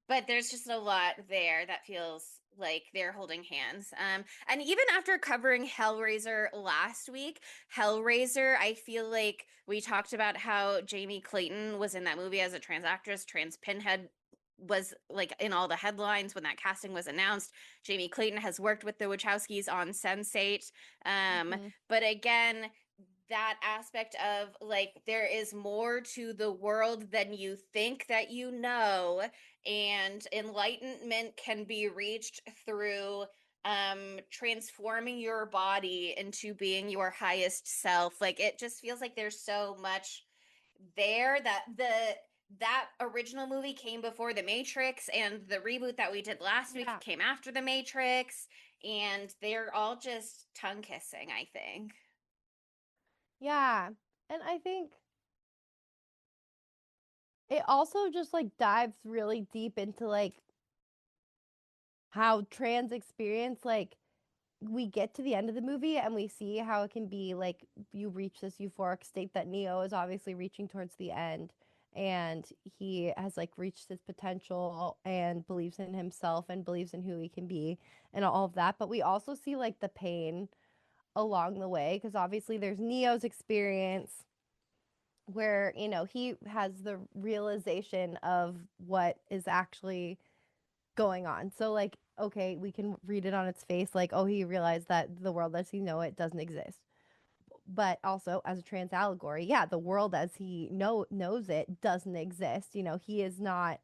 but there's just a lot there that feels like they're holding hands. And even after covering Hellraiser last week, Hellraiser, I feel like we talked about how Jamie Clayton was in that movie as a trans actress, trans Pinhead was like in all the headlines when that casting was announced. Jamie Clayton has worked with the Wachowskis on Sense8. mhm. But again, that aspect of like there is more to the world than you think that you know, and enlightenment can be reached through transforming your body into being your highest self. Like it just feels like there's so much there that that original movie came before the Matrix, and the reboot that we did last week Yeah. came after the Matrix, and they're all just tongue kissing, I think. Yeah. And I think it also just like dives really deep into like how trans experience like we get to the end of the movie and we see how it can be like you reach this euphoric state that Neo is obviously reaching towards the end, and he has like reached his potential and believes in himself and believes in who he can be and all of that, but we also see like the pain along the way because obviously there's Neo's experience where you know he has the realization of what is actually going on. So like, okay, we can read it on its face, like, oh, he realized that the world as he know it doesn't exist. But also as a trans allegory, yeah, the world as he knows it doesn't exist. You know, he is not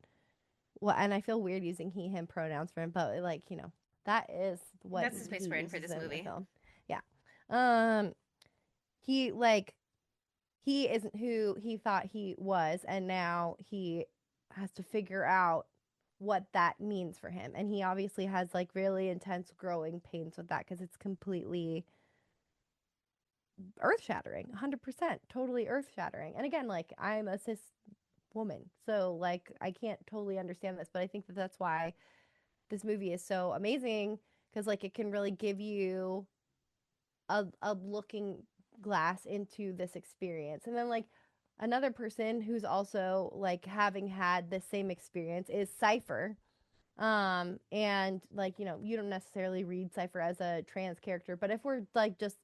well, and I feel weird using he him pronouns for him, but like, you know, that is what That's the he space we're in for uses this in the movie. film. Yeah. Um he like he isn't who he thought he was, and now he has to figure out what that means for him, and he obviously has like really intense growing pains with that because it's completely earth shattering, 100% totally earth shattering. And again, like, I'm a cis woman, so like I can't totally understand this, but I think that that's why this movie is so amazing, because like it can really give you a looking glass into this experience. And then like Another person who's also like having had the same experience is Cypher. And like, you know, you don't necessarily read Cypher as a trans character, but if we're like just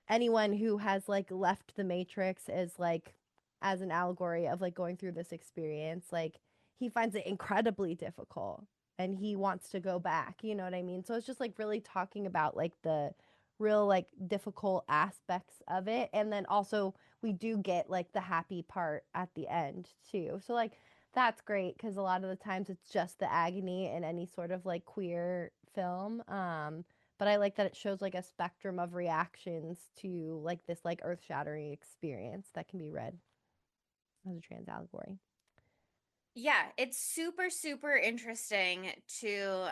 anyone who has like left the Matrix as like as an allegory of like going through this experience, like he finds it incredibly difficult and he wants to go back, you know what I mean? So it's just like really talking about like the real like difficult aspects of it, and then also we do get like the happy part at the end too. So like that's great because a lot of the times it's just the agony in any sort of like queer film. But I like that it shows like a spectrum of reactions to like this like earth-shattering experience that can be read as a trans allegory. Yeah, it's super, super interesting to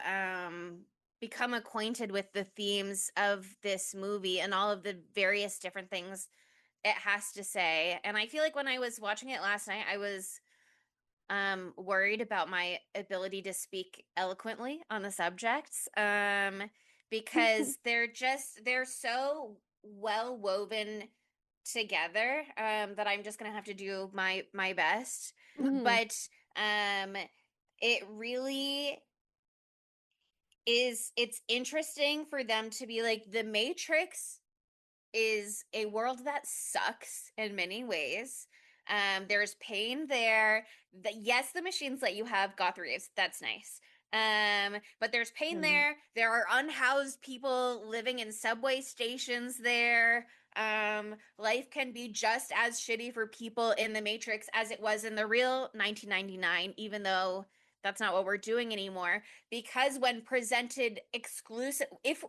become acquainted with the themes of this movie and all of the various different things it has to say. And I feel like when I was watching it last night, I was worried about my ability to speak eloquently on the subjects, because they're so well woven together, that I'm just gonna have to do my best. Mhm. But um it really is, it's interesting for them to be like, the Matrix is a world that sucks in many ways. There's pain there. Yes, the machines let you have goth raves. That's nice. But there's pain And there. There are unhoused people living in subway stations there. Life can be just as shitty for people in the Matrix as it was in the real 1999, even though that's not what we're doing anymore. Because when presented exclusive, if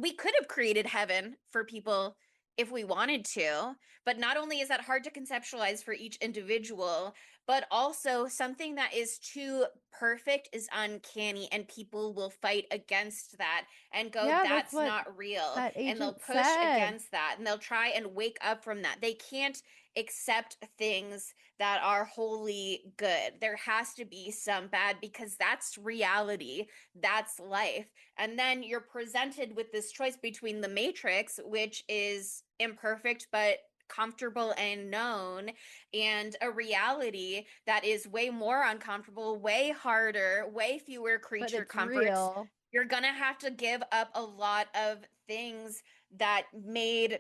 we could have created heaven for people if we wanted to, but not only is that hard to conceptualize for each individual, but also something that is too perfect is uncanny, and people will fight against that and go, yeah, that's that's what not real. that And they'll agent push said. against that, and they'll try and wake up from that. They can't accept things that are wholly good. There has to be some bad, because that's reality, that's life. And then you're presented with this choice between the Matrix, which is imperfect but comfortable and known, and a reality that is way more uncomfortable, way harder, way fewer But creature it's comforts. real. You're gonna have to give up a lot of things that made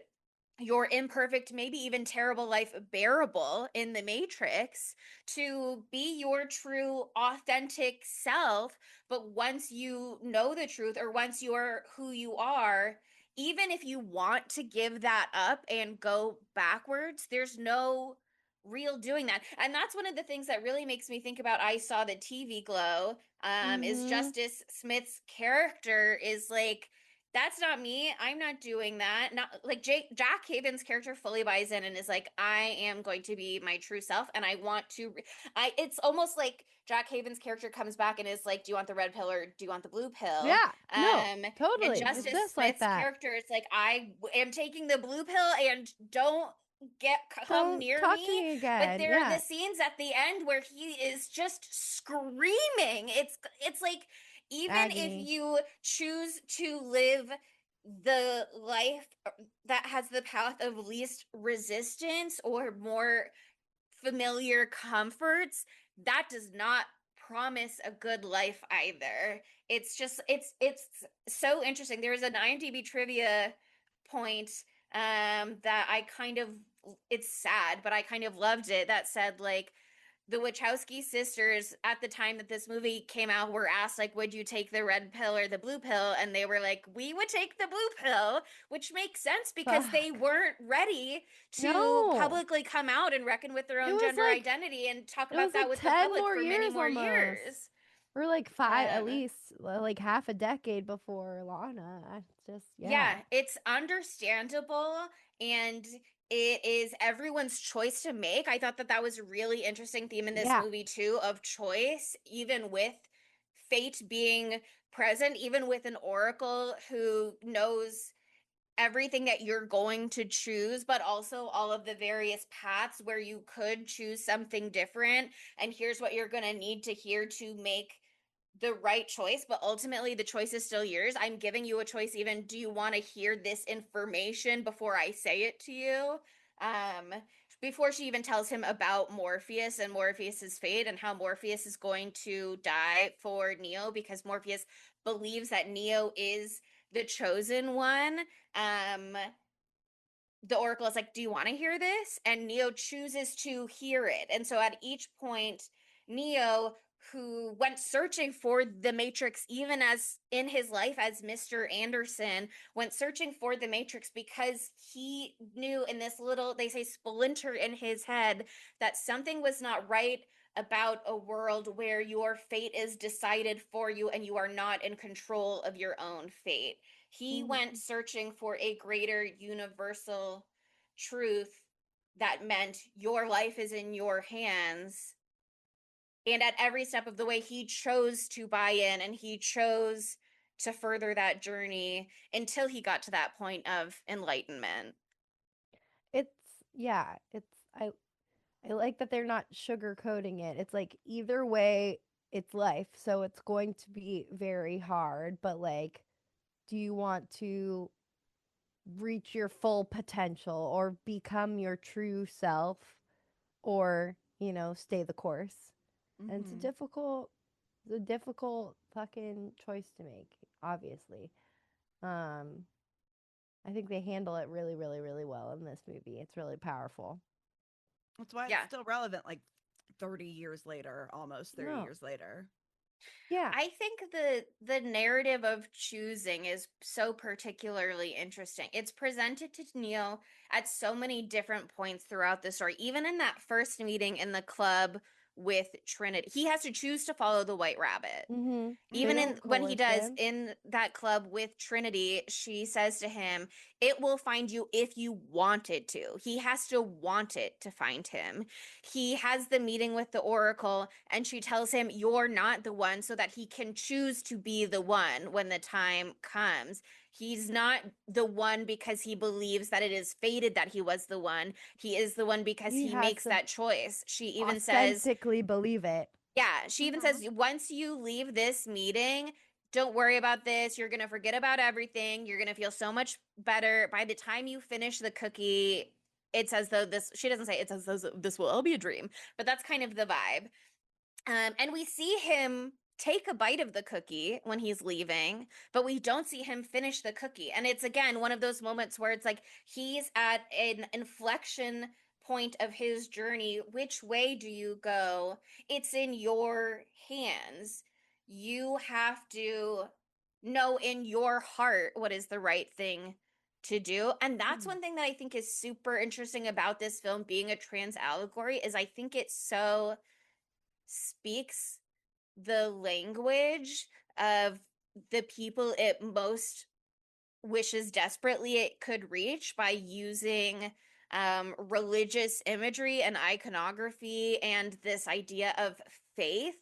your imperfect, maybe even terrible life bearable in the Matrix, to be your true, authentic self. But once you know the truth, or once you're who you are, even if you want to give that up and go backwards, there's no real doing that. And that's one of the things that really makes me think about I Saw the TV Glow, is Mhm. Justice Smith's character is like, that's not me. I'm not doing that. Not like Jack Haven's character fully buys in and is like, I am going to be my true self, and I want to. I. It's almost like Jack Haven's character comes back and is like, do you want the red pill or do you want the blue pill? Yeah. No. And Totally. It's Justice just like Smith's that. character is like, I am taking the blue pill, and don't come Don't near talk to me. me But again. there are the Yeah. scenes at the end where he is just screaming. It's like, even if Agony. you choose to live the life that has the path of least resistance or more familiar comforts, that does not promise a good life either. It's just, it's so interesting. There was an IMDb trivia point, that I kind of, it's sad, but I kind of loved it, that said like, the Wachowski sisters at the time that this movie came out were asked like, would you take the red pill or the blue pill? And they were like, we would take the blue pill, which makes sense because they Fuck. weren't ready to No. publicly come out and reckon with their It own was gender like identity and talk it was about that like with the 10 public more for many years more almost. years. Or like 5 at Um, least, like half a decade before Lana. I just Yeah, yeah. it's understandable, and it is everyone's choice to make. I thought that that was a really interesting theme in this Yeah. movie too, of choice, even with fate being present, even with an oracle who knows everything that you're going to choose, but also all of the various paths where you could choose something different. And here's what you're going to need to hear to make the right choice, but ultimately the choice is still yours. I'm giving you a choice. Even, do you want to hear this information before I say it to you? Um, before she even tells him about Morpheus and Morpheus's fate and how Morpheus is going to die for Neo because Morpheus believes that Neo is the chosen one. The Oracle is like, do you want to hear this? And Neo chooses to hear it. And so at each point, Neo, who went searching for the Matrix, even as in his life as Mr. Anderson, went searching for the Matrix because he knew in this little, they say, splinter in his head that something was not right about a world where your fate is decided for you and you are not in control of your own fate. He went searching for a greater universal truth that meant your life is in your hands. And at every step of the way, he chose to buy in and he chose to further that journey until he got to that point of enlightenment. It's yeah, I like that they're not sugarcoating it. It's like either way, it's life. So it's going to be very hard, but like, do you want to reach your full potential or become your true self or, stay the course? And it's a difficult fucking choice to make, obviously. Um, I think they handle it really, really, really well in this movie. It's really powerful. That's why it's still relevant, like 30 years later, almost 30 years later. Yeah. I think the narrative of choosing is so particularly interesting. It's presented to Neo at so many different points throughout the story. Even in that first meeting in the club with Trinity, he has to choose to follow the White Rabbit. Mm-hmm. Even in when he does in that club with Trinity, she says to him, "It will find you if you want it to." He has to want it to find him. He has the meeting with the Oracle, and she tells him, "You're not the one," so that he can choose to be the one when the time comes. He's not the one because he believes that it is fated that he was the one. He is the one because he makes that choice. She even says, authentically believe it. yeah, she even says, once you leave this meeting, don't worry about this. You're going to forget about everything. You're going to feel so much better. By the time you finish the cookie, it's as though this, she doesn't say it's as though this will all be a dream, but that's kind of the vibe. And we see him take a bite of the cookie when he's leaving, but we don't see him finish the cookie. And it's, again, one of those moments where it's like he's at an inflection point of his journey. Which way do you go? It's in your hands. You have to know in your heart what is the right thing to do. And that's one thing that I think is super interesting about this film being a trans allegory is I think it so speaks the language of the people it most wishes desperately it could reach by using religious imagery and iconography and this idea of faith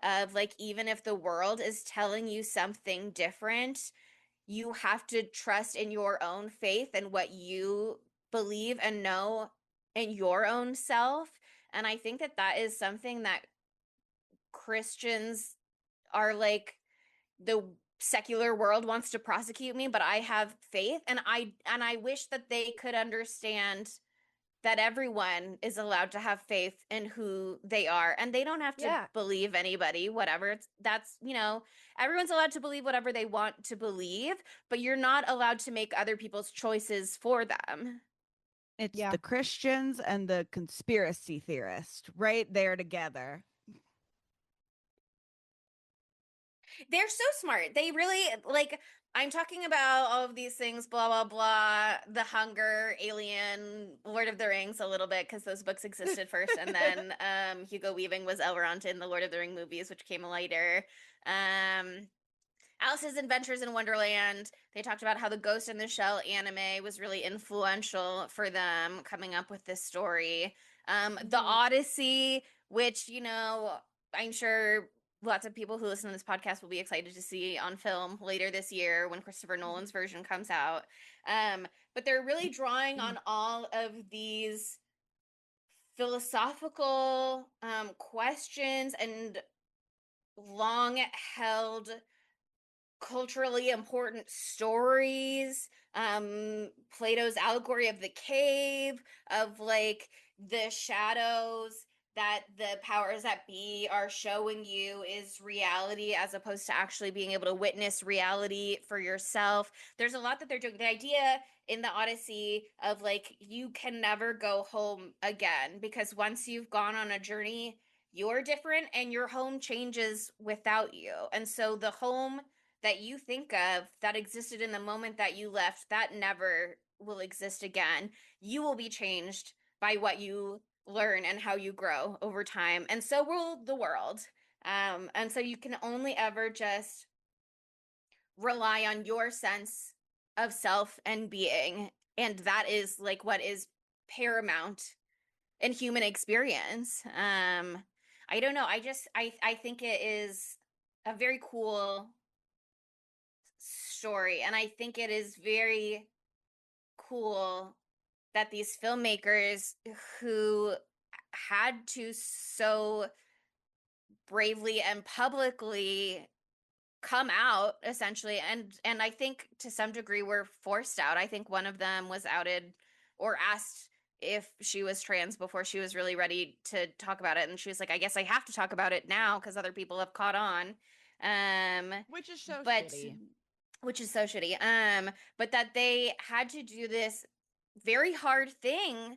of like even if the world is telling you something different, you have to trust in your own faith and what you believe and know in your own self. And I think that that is something that Christians are like, the secular world wants to prosecute me, but I have faith, and I wish that they could understand that everyone is allowed to have faith in who they are, and they don't have to believe anybody, whatever. That's, everyone's allowed to believe whatever they want to believe, but you're not allowed to make other people's choices for them. It's the Christians and the conspiracy theorist right there together. They're so smart. They really, like, I'm talking about all of these things, blah, blah, blah, The Hunger, Alien, Lord of the Rings a little bit, because those books existed first. And then Hugo Weaving was Elrond in the Lord of the Ring movies, which came later. Alice's Adventures in Wonderland, they talked about how the Ghost in the Shell anime was really influential for them coming up with this story. The Odyssey, which, I'm sure lots of people who listen to this podcast will be excited to see on film later this year when Christopher Nolan's version comes out. But they're really drawing on all of these philosophical questions and long held culturally important stories, Plato's allegory of the cave, of like the shadows that the powers that be are showing you is reality, as opposed to actually being able to witness reality for yourself. There's a lot that they're doing. The idea in the Odyssey of like, you can never go home again, because once you've gone on a journey, you're different and your home changes without you. And so the home that you think of that existed in the moment that you left, that never will exist again. You will be changed by what you learn and how you grow over time. And so will the world. And so you can only ever just rely on your sense of self and being. And that is like what is paramount in human experience. I don't know. I think it is a very cool story, and I think it is very cool that these filmmakers who had to so bravely and publicly come out essentially, and I think to some degree were forced out. I think one of them was outed or asked if she was trans before she was really ready to talk about it, and she was like, I guess I have to talk about it now because other people have caught on. Which is so but shitty. Which is so shitty. But that they had to do this very hard thing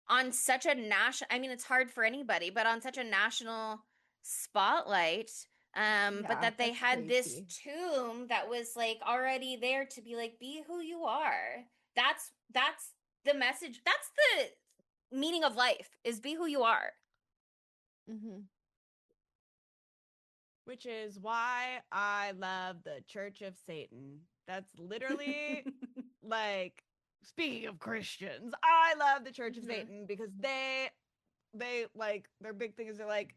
on such a national, I mean, it's hard for anybody, but on such a national spotlight. But that they had this tomb that was like already there to be like, be who you are. That's the message. That's the meaning of life, is be who you are. Mm-hmm. Which is why I love the Church of Satan. That's literally like, speaking of Christians, I love the Church of Satan because they like, their big thing is they're like,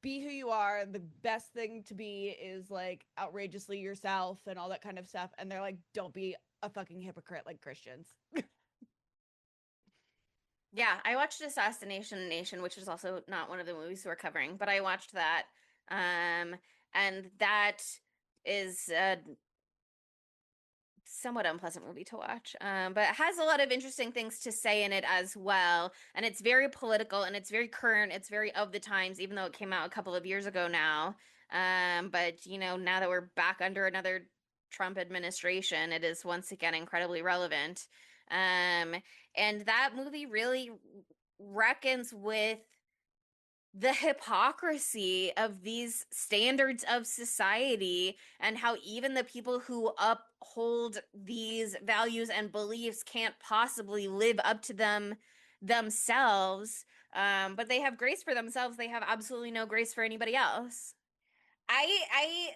be who you are. The best thing to be is like outrageously yourself and all that kind of stuff. And they're like, don't be a fucking hypocrite like Christians. Yeah, I watched Assassination Nation, which is also not one of the movies we're covering, but I watched that. And that is a somewhat unpleasant movie to watch. But it has a lot of interesting things to say in it as well. And it's very political and it's very current. It's very of the times, even though it came out a couple of years ago now. But you know, now that we're back under another Trump administration, it is once again incredibly relevant. And that movie really reckons with the hypocrisy of these standards of society, and how even the people who uphold these values and beliefs can't possibly live up to them themselves. But they have grace for themselves. They have absolutely no grace for anybody else. I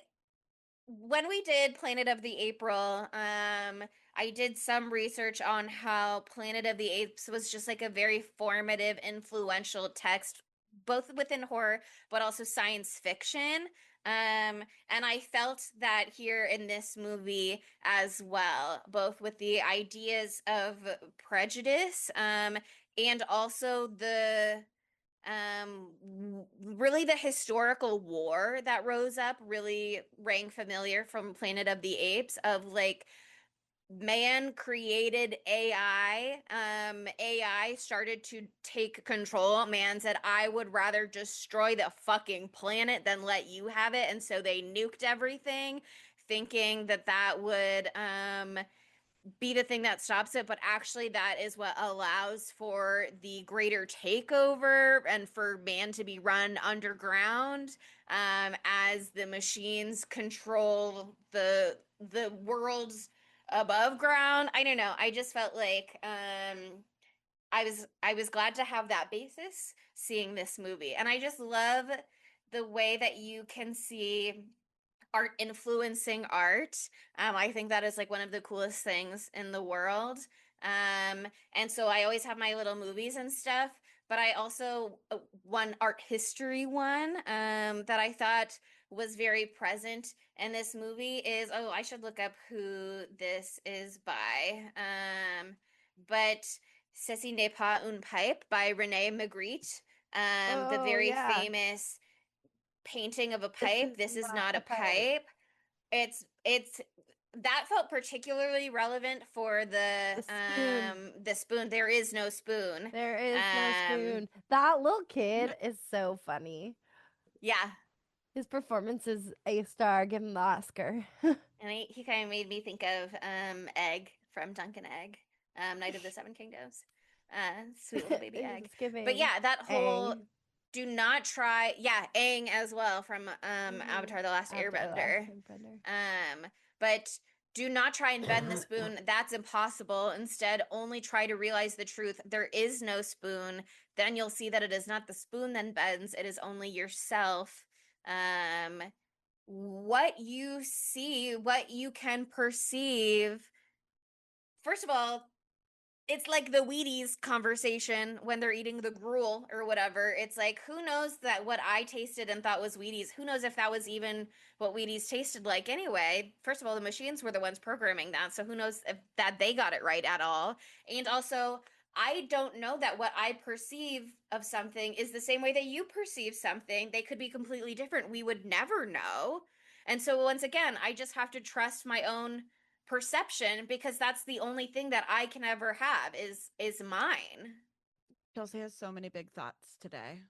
when we did Planet of the April, I did some research on how Planet of the Apes was just like a very formative, influential text, both within horror but also science fiction. And I felt that here in this movie as well, both with the ideas of prejudice, and also the really the historical war that rose up really rang familiar from Planet of the Apes, of like, man created AI. AI started to take control. Man said, I would rather destroy the fucking planet than let you have it. And so they nuked everything, thinking that that would be the thing that stops it, but actually that is what allows for the greater takeover and for man to be run underground, as the machines control the worlds above ground. I don't know. I just felt like I was glad to have that basis seeing this movie. And I just love the way that you can see art influencing art. I think that is like one of the coolest things in the world. And so I always have my little movies and stuff, but I also one art history one that I thought was very present in this movie is, oh, I should look up who this is by. But Ceci n'est pas une pipe by Rene Magritte. The Oh, very yeah. famous painting of a pipe. This is not a pipe. pipe. It's that felt particularly relevant for The spoon. the spoon. There is no spoon. There is no spoon. That little kid is so funny. Yeah. His performance is a star. Give him the Oscar. And he kind of made me think of Egg from Duncan Egg, Night of the Seven Kingdoms. Sweet little baby Egg. But yeah, that whole Aang. do not try. Yeah, Aang as well from Avatar: The Last Airbender. But do not try and bend the spoon. That's impossible. Instead, only try to realize the truth. There is no spoon. Then you'll see that it is not the spoon that bends. It is only yourself. What you see, what you can perceive. First of all, it's like the Wheaties conversation when they're eating the gruel or whatever. It's like, who knows that what I tasted and thought was Wheaties? Who knows if that was even what Wheaties tasted like anyway? First of all, the machines were the ones programming that, so who knows if that they got it right at all? And also, I don't know that what I perceive of something is the same way that you perceive something. They could be completely different. We would never know. And so once again, I just have to trust my own perception because that's the only thing that I can ever have is mine. Chelsea has so many big thoughts today.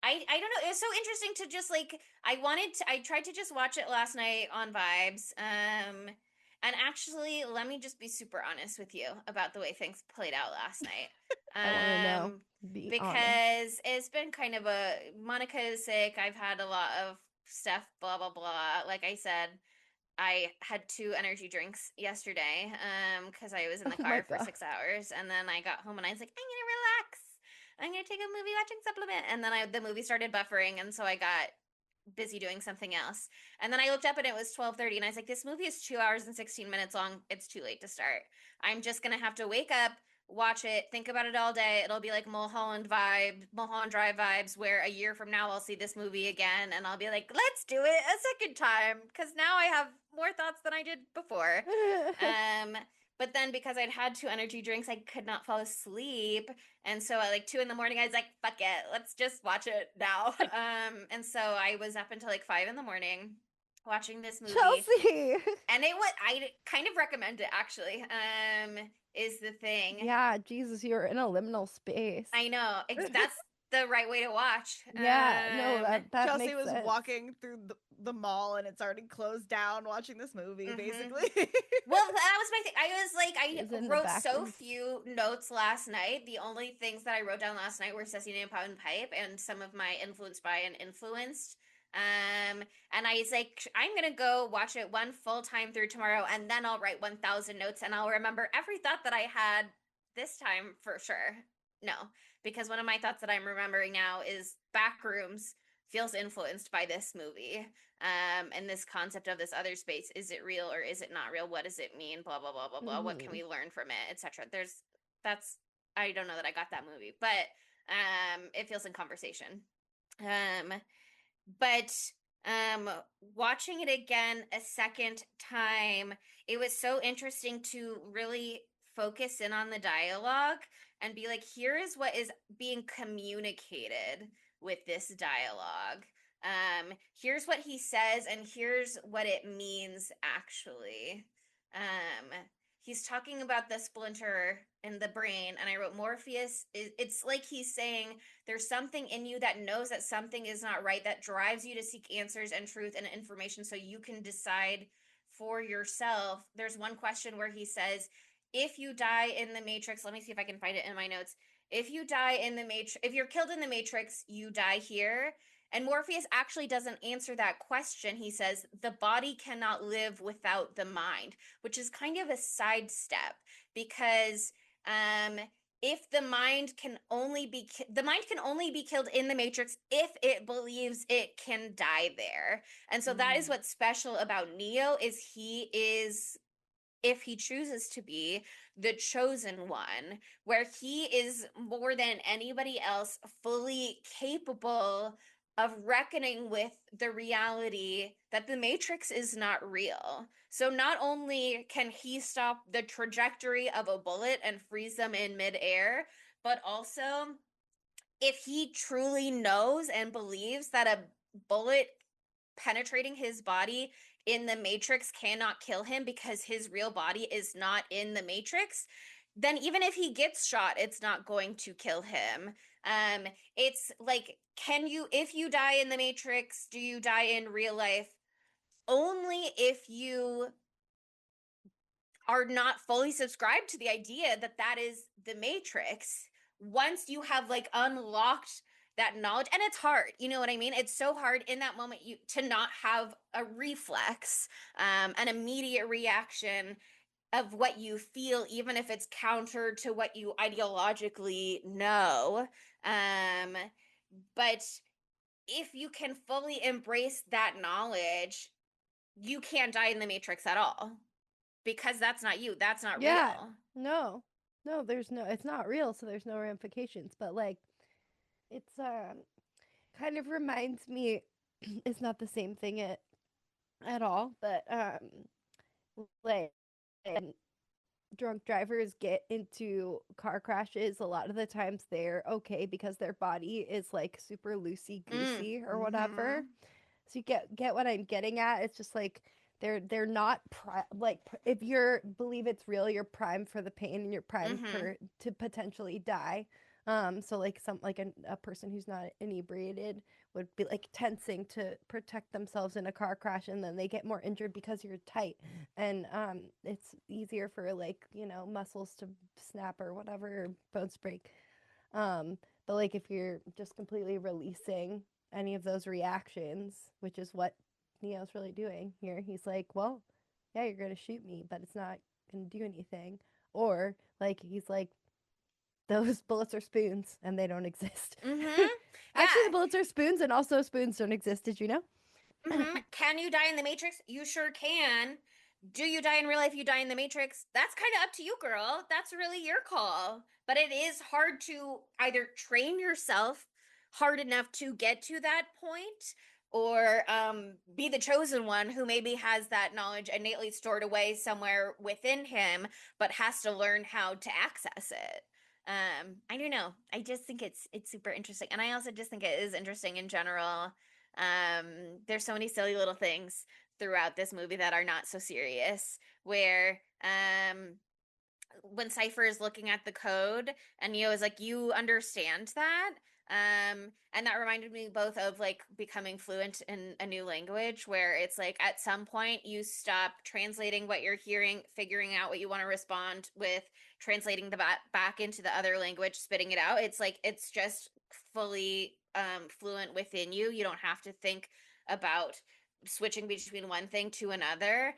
I don't know. It's so interesting to just like I tried to just watch it last night on Vibes. And actually, let me just be super honest with you about the way things played out last night. I want to know. Because honest. it's been kind of Monica is sick. I've had a lot of stuff, blah blah blah. Like I said, I had 2 energy drinks yesterday because I was in the car for 6 hours, and then I got home and I was like, I'm gonna relax. I'm gonna take a movie watching supplement, and then the movie started buffering, and so I got busy doing something else. And then I looked up and it was 12:30, and I was like, this movie is 2 hours and 16 minutes long. It's too late to start. I'm just gonna have to wake up, watch it, think about it all day. It'll be like Mulholland Drive vibes, where a year from now I'll see this movie again and I'll be like, let's do it a second time, because now I have more thoughts than I did before. But then because I'd had 2 energy drinks, I could not fall asleep. And so at like 2 in the morning, I was like, fuck it, let's just watch it now. And so I was up until like 5 in the morning watching this movie. Chelsea! And I kind of recommend it actually. Is the thing. Yeah, Jesus, you're in a liminal space. I know. That's the right way to watch. Yeah, no, that Chelsea makes was sense. walking through the mall and it's already closed down watching this movie, basically. Well, that was my thing. I was like, I wrote so few notes last night. The only things that I wrote down last night were Cecily and Pound Pipe and some of my influenced by and influenced. And I was like, I'm gonna go watch it one full time through tomorrow, and then I'll write 1,000 notes, and I'll remember every thought that I had this time for sure. No, because one of my thoughts that I'm remembering now is Backrooms feels influenced by this movie. And this concept of this other space. Is it real or is it not real? What does it mean? Blah, blah, blah, blah, blah. What can we learn from it? Etc. I don't know that I got that movie, but it feels in conversation. But watching it again a second time, it was so interesting to really focus in on the dialogue and be like, here is what is being communicated with this dialogue. Here's what he says, and here's what it means actually. He's talking about the splinter in the brain, and I wrote Morpheus. It's like he's saying there's something in you that knows that something is not right, that drives you to seek answers and truth and information so you can decide for yourself. There's one question where he says, if you die in the Matrix, let me see if I can find it in my notes. If you die in the Matrix, if you're killed in the Matrix, you die here. And Morpheus actually doesn't answer that question. He says, the body cannot live without the mind, which is kind of a sidestep because if the mind can only be killed in the Matrix if it believes it can die there. And so that is what's special about Neo is he is, if he chooses to be, the chosen one, where he is more than anybody else fully capable of reckoning with the reality that the Matrix is not real. So not only can he stop the trajectory of a bullet and freeze them in midair, but also if he truly knows and believes that a bullet penetrating his body in the Matrix cannot kill him because his real body is not in the Matrix, then even if he gets shot, it's not going to kill him. It's like, if you die in the Matrix, do you die in real life? Only if you are not fully subscribed to the idea that that is the Matrix. Once you have like unlocked that knowledge, and it's hard, you know what I mean? It's so hard in that moment to not have a reflex, an immediate reaction of what you feel, even if it's counter to what you ideologically know. But if you can fully embrace that knowledge, you can't die in the Matrix at all, because that's not you. That's not real. No, there's no, it's not real, so there's no ramifications. But like, it's kind of reminds me, it's not the same thing at all, but like, when drunk drivers get into car crashes, a lot of the times they're okay because their body is like super loosey goosey or whatever. So you get what I'm getting at. It's just like they're not if you believe it's real, you're primed for the pain and you're primed for to potentially die. So like a person who's not inebriated would be like tensing to protect themselves in a car crash, and then they get more injured because you're tight, and it's easier for like, you know, muscles to snap or whatever, or bones break. But like if you're just completely releasing any of those reactions, which is what Neo's really doing here, he's like, well, yeah, you're gonna shoot me, but it's not gonna do anything. Or like he's like, those bullets are spoons and they don't exist. Actually, the bullets are spoons, and also spoons don't exist. Did you know? Can you die in the Matrix? You sure can. Do you die in real life? You die in the Matrix? That's kind of up to you, girl. That's really your call. But it is hard to either train yourself hard enough to get to that point, or be the chosen one who maybe has that knowledge innately stored away somewhere within him, but has to learn how to access it. I don't know. I just think it's super interesting, and I also just think it is interesting in general. There's so many silly little things throughout this movie that are not so serious, where when Cypher is looking at the code and Neo is like, you understand that? And that reminded me both of like becoming fluent in a new language, where it's like at some point you stop translating what you're hearing, figuring out what you want to respond with, translating the back into the other language, spitting it out. It's like, it's just fully fluent within you. You don't have to think about switching between one thing to another.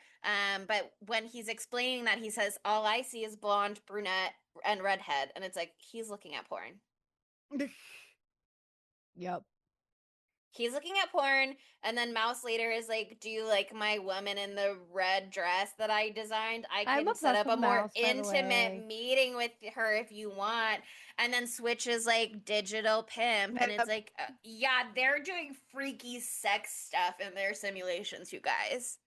But when he's explaining that, he says, all I see is blonde, brunette, and redhead. And it's like, he's looking at porn. Yep. He's looking at porn, and then Mouse later is like, do you like my woman in the red dress that I designed? I can set up a more intimate meeting with her if you want. And then Switch is like digital pimp, and it's like, yeah, they're doing freaky sex stuff in their simulations, you guys.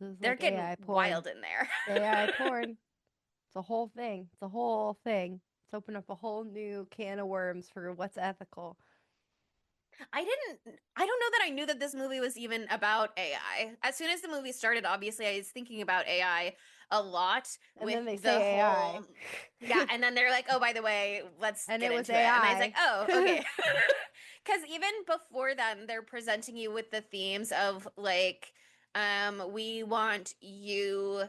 They're like getting AI wild in there. AI porn. It's a whole thing. It's a whole thing. It's opened up a whole new can of worms for what's ethical. I don't know that I knew that this movie was even about AI. As soon as the movie started, obviously I was thinking about AI a lot. And with then they the say whole AI. Yeah, and then they're like, oh, by the way, let's and get it was into AI. it. And I was like, oh, okay. Because even before then, they're presenting you with the themes of like, we want you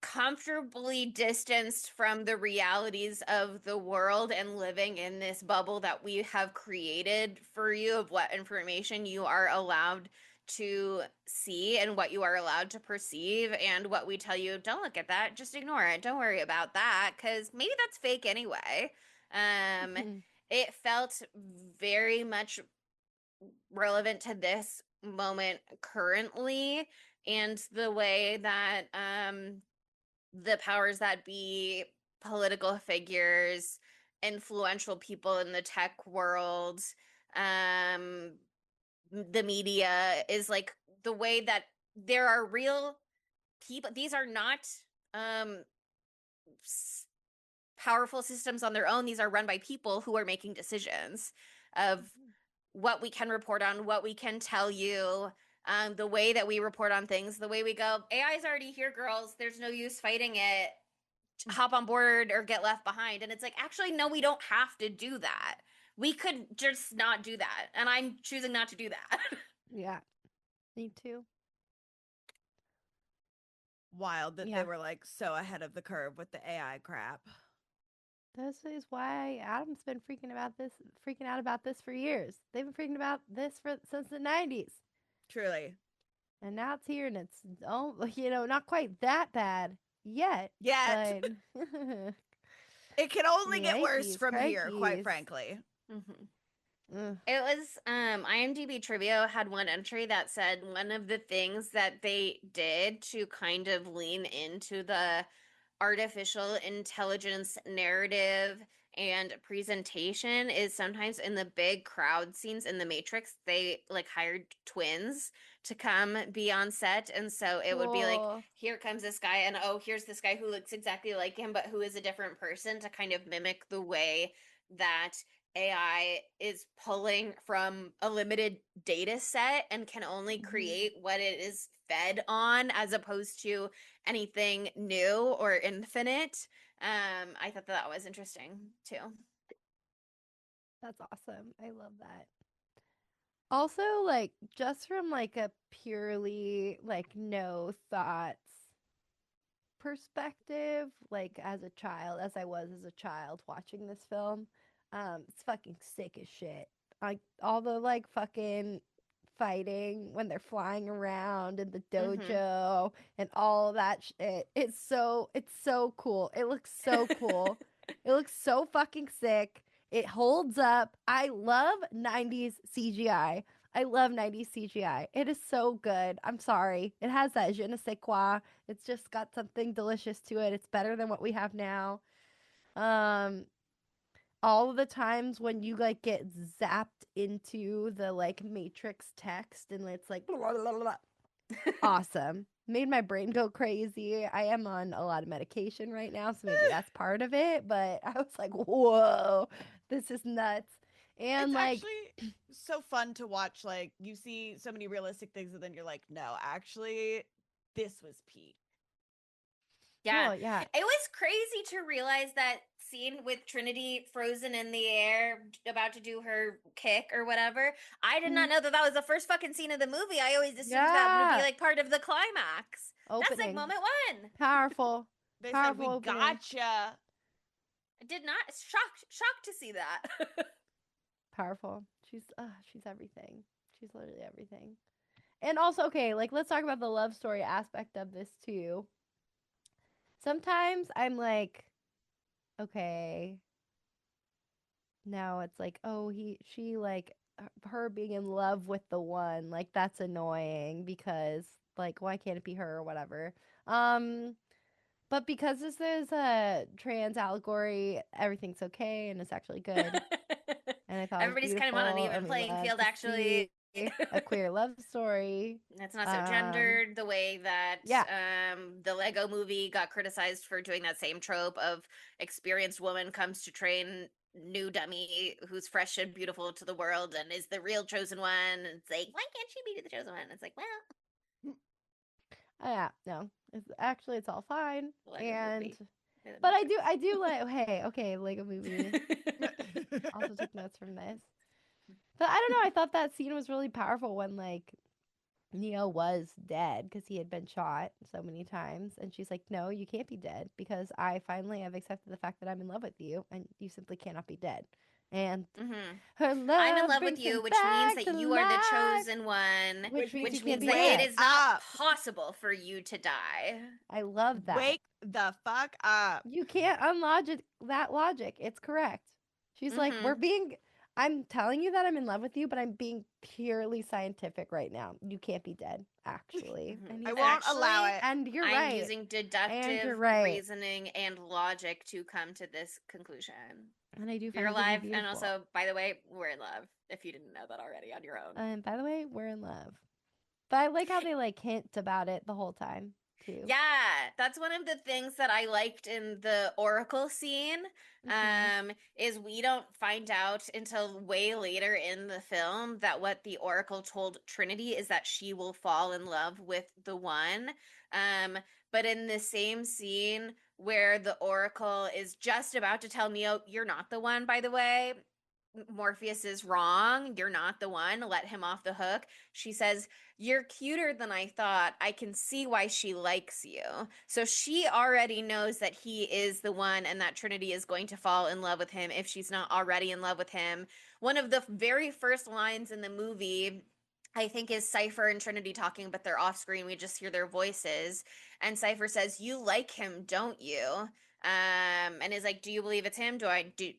comfortably distanced from the realities of the world and living in this bubble that we have created for you of what information you are allowed to see and what you are allowed to perceive, and what we tell you, don't look at that, just ignore it, don't worry about that, because maybe that's fake anyway. It felt very much relevant to this moment currently, and the way that the powers that be, political figures, influential people in the tech world, um, the media, is like the way that there are real people. These are not um, powerful systems on their own. These are run by people who are making decisions of what we can report on, what we can tell you, the way that we report on things, the way we go, AI is already here, girls. There's no use fighting it. Hop on board or get left behind. And it's like, actually, no, we don't have to do that. We could just not do that. And I'm choosing not to do that. Yeah. Me too. Wild that they were like so ahead of the curve with the AI crap. This is why Adam's been freaking out about this for years. They've been freaking about this since the 90s. Truly. And now it's here, and it's not quite that bad yet. Yet. But it can only get worse from here, quite frankly. Mm-hmm. It was IMDb trivia had one entry that said one of the things that they did to kind of lean into the artificial intelligence narrative and presentation is sometimes in the big crowd scenes in the Matrix, they like hired twins to come be on set. And so it would be like, here comes this guy, and oh, here's this guy who looks exactly like him, but who is a different person, to kind of mimic the way that AI is pulling from a limited data set and can only create what it is fed on, as opposed to anything new or infinite. I thought that was interesting too. That's awesome. I love that. Also, like, just from like a purely like no thoughts perspective, like as a child, as I was as a child watching this film, it's fucking sick as shit. Like all the like fucking fighting when they're flying around in the dojo and all that shit. It's so cool. It looks so cool. It looks so fucking sick. It holds up. I love 90s CGI. I love 90s CGI. It is so good. I'm sorry. It has that je ne sais quoi. It's just got something delicious to it. It's better than what we have now. All of the times when you like get zapped into the like Matrix text and it's like blah, blah, blah, blah. Awesome. Made my brain go crazy. I am on a lot of medication right now, so maybe that's part of it. But I was like, whoa, this is nuts. And it's like actually so fun to watch. Like you see so many realistic things, and then you're like, no, actually, this was peak. Yeah. Yeah. It was crazy to realize that scene with Trinity frozen in the air about to do her kick or whatever. I did not know that was the first fucking scene of the movie. I always assumed that would be like part of the climax. Opening. That's like moment one. Powerful. They Powerful said, we opening. Gotcha. I did not. Shocked to see that. Powerful. She's everything. She's literally everything. And also, okay, like let's talk about the love story aspect of this too. Sometimes I'm like, okay, now it's like, oh, she like her being in love with the one, like that's annoying because like why can't it be her or whatever. But because this is a trans allegory, everything's okay and it's actually good. And I thought everybody's kind of on an even playing field, actually. A queer love story. It's not so gendered the way that the Lego movie got criticized for doing that same trope of experienced woman comes to train new dummy who's fresh and beautiful to the world and is the real chosen one. And it's like, why can't she be the chosen one? It's like, well, yeah, no, it's all fine. And but I do like, hey, okay, Lego movie. Also took notes from this. But I don't know, I thought that scene was really powerful when like Neo was dead because he had been shot so many times, and she's like, no, you can't be dead because I finally have accepted the fact that I'm in love with you and you simply cannot be dead. And her love, I'm in love with you, which means that you are the chosen one, which means that it is not possible for you to die. I love that. Wake the fuck up. You can't unlogic that logic. It's correct. She's like, I'm telling you that I'm in love with you, but I'm being purely scientific right now. You can't be dead, actually. I won't allow it. And you're right. I'm using deductive reasoning and logic to come to this conclusion. And I do find you're alive, and also, by the way, we're in love. If you didn't know that already on your own. And by the way, we're in love. But I like how they like hint about it the whole time. too. Yeah, that's one of the things that I liked in the Oracle scene. Is we don't find out until way later in the film that what the Oracle told Trinity is that she will fall in love with the one. But in the same scene where the Oracle is just about to tell Neo, "You're not the one, by the way. Morpheus is wrong. You're not the one. Let him off the hook." She says, "You're cuter than I thought. I can see why she likes you." So she already knows that he is the one and that Trinity is going to fall in love with him if she's not already in love with him. One of the very first lines in the movie, I think, is Cypher and Trinity talking, but they're off screen. We just hear their voices. And Cypher says, "You like him, don't you?" And is like, "Do you believe it's him? Do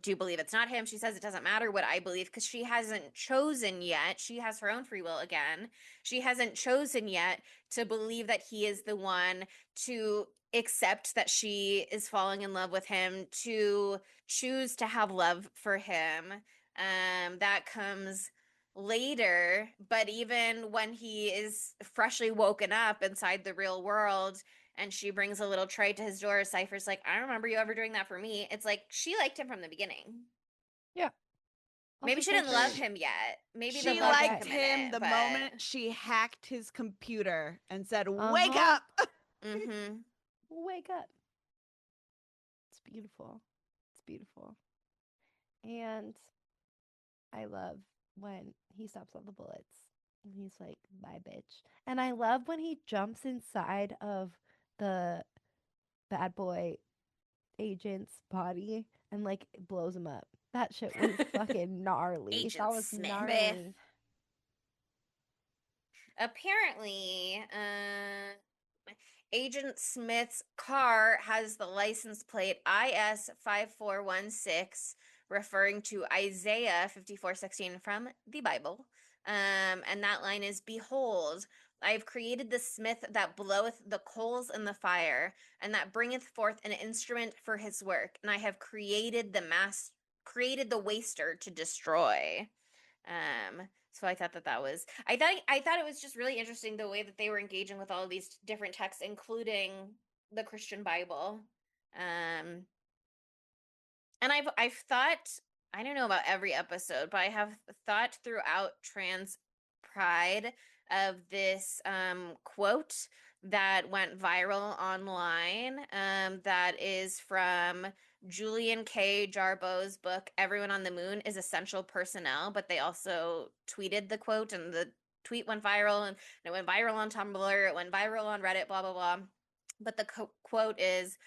you believe it's not him?" She says it doesn't matter what I believe because she hasn't chosen yet. She has her own free will again. She hasn't chosen yet to believe that he is the one, to accept that she is falling in love with him, to choose to have love for him. That comes later, but even when he is freshly woken up inside the real world, and she brings a little tray to his door, Cypher's like, "I don't remember you ever doing that for me." It's like she liked him from the beginning. Yeah. Maybe she didn't love him yet. Maybe the She love liked took a him minute, the but... moment she hacked his computer and said, "Wake up!" Mm-hmm. Wake up. It's beautiful. It's beautiful. And I love when he stops all the bullets and he's like, "Bye, bitch." And I love when he jumps inside of the bad boy agent's body and like blows him up. That shit was fucking gnarly. Agent That was Smith. gnarly. Apparently, Agent Smith's car has the license plate IS5416, referring to Isaiah 54:16 from the Bible. And that line is, "Behold, I have created the smith that bloweth the coals in the fire, and that bringeth forth an instrument for his work. And I have created the waster to destroy." So I thought that was, I thought it was just really interesting the way that they were engaging with all of these different texts, including the Christian Bible. And I've thought, I don't know about every episode, but I have thought throughout Trans Pride of this quote that went viral online, that is from Julian K. Jarbo's book, Everyone on the Moon is Essential Personnel, but they also tweeted the quote, and the tweet went viral, and it went viral on Tumblr, it went viral on Reddit, blah, blah, blah. But the quote is,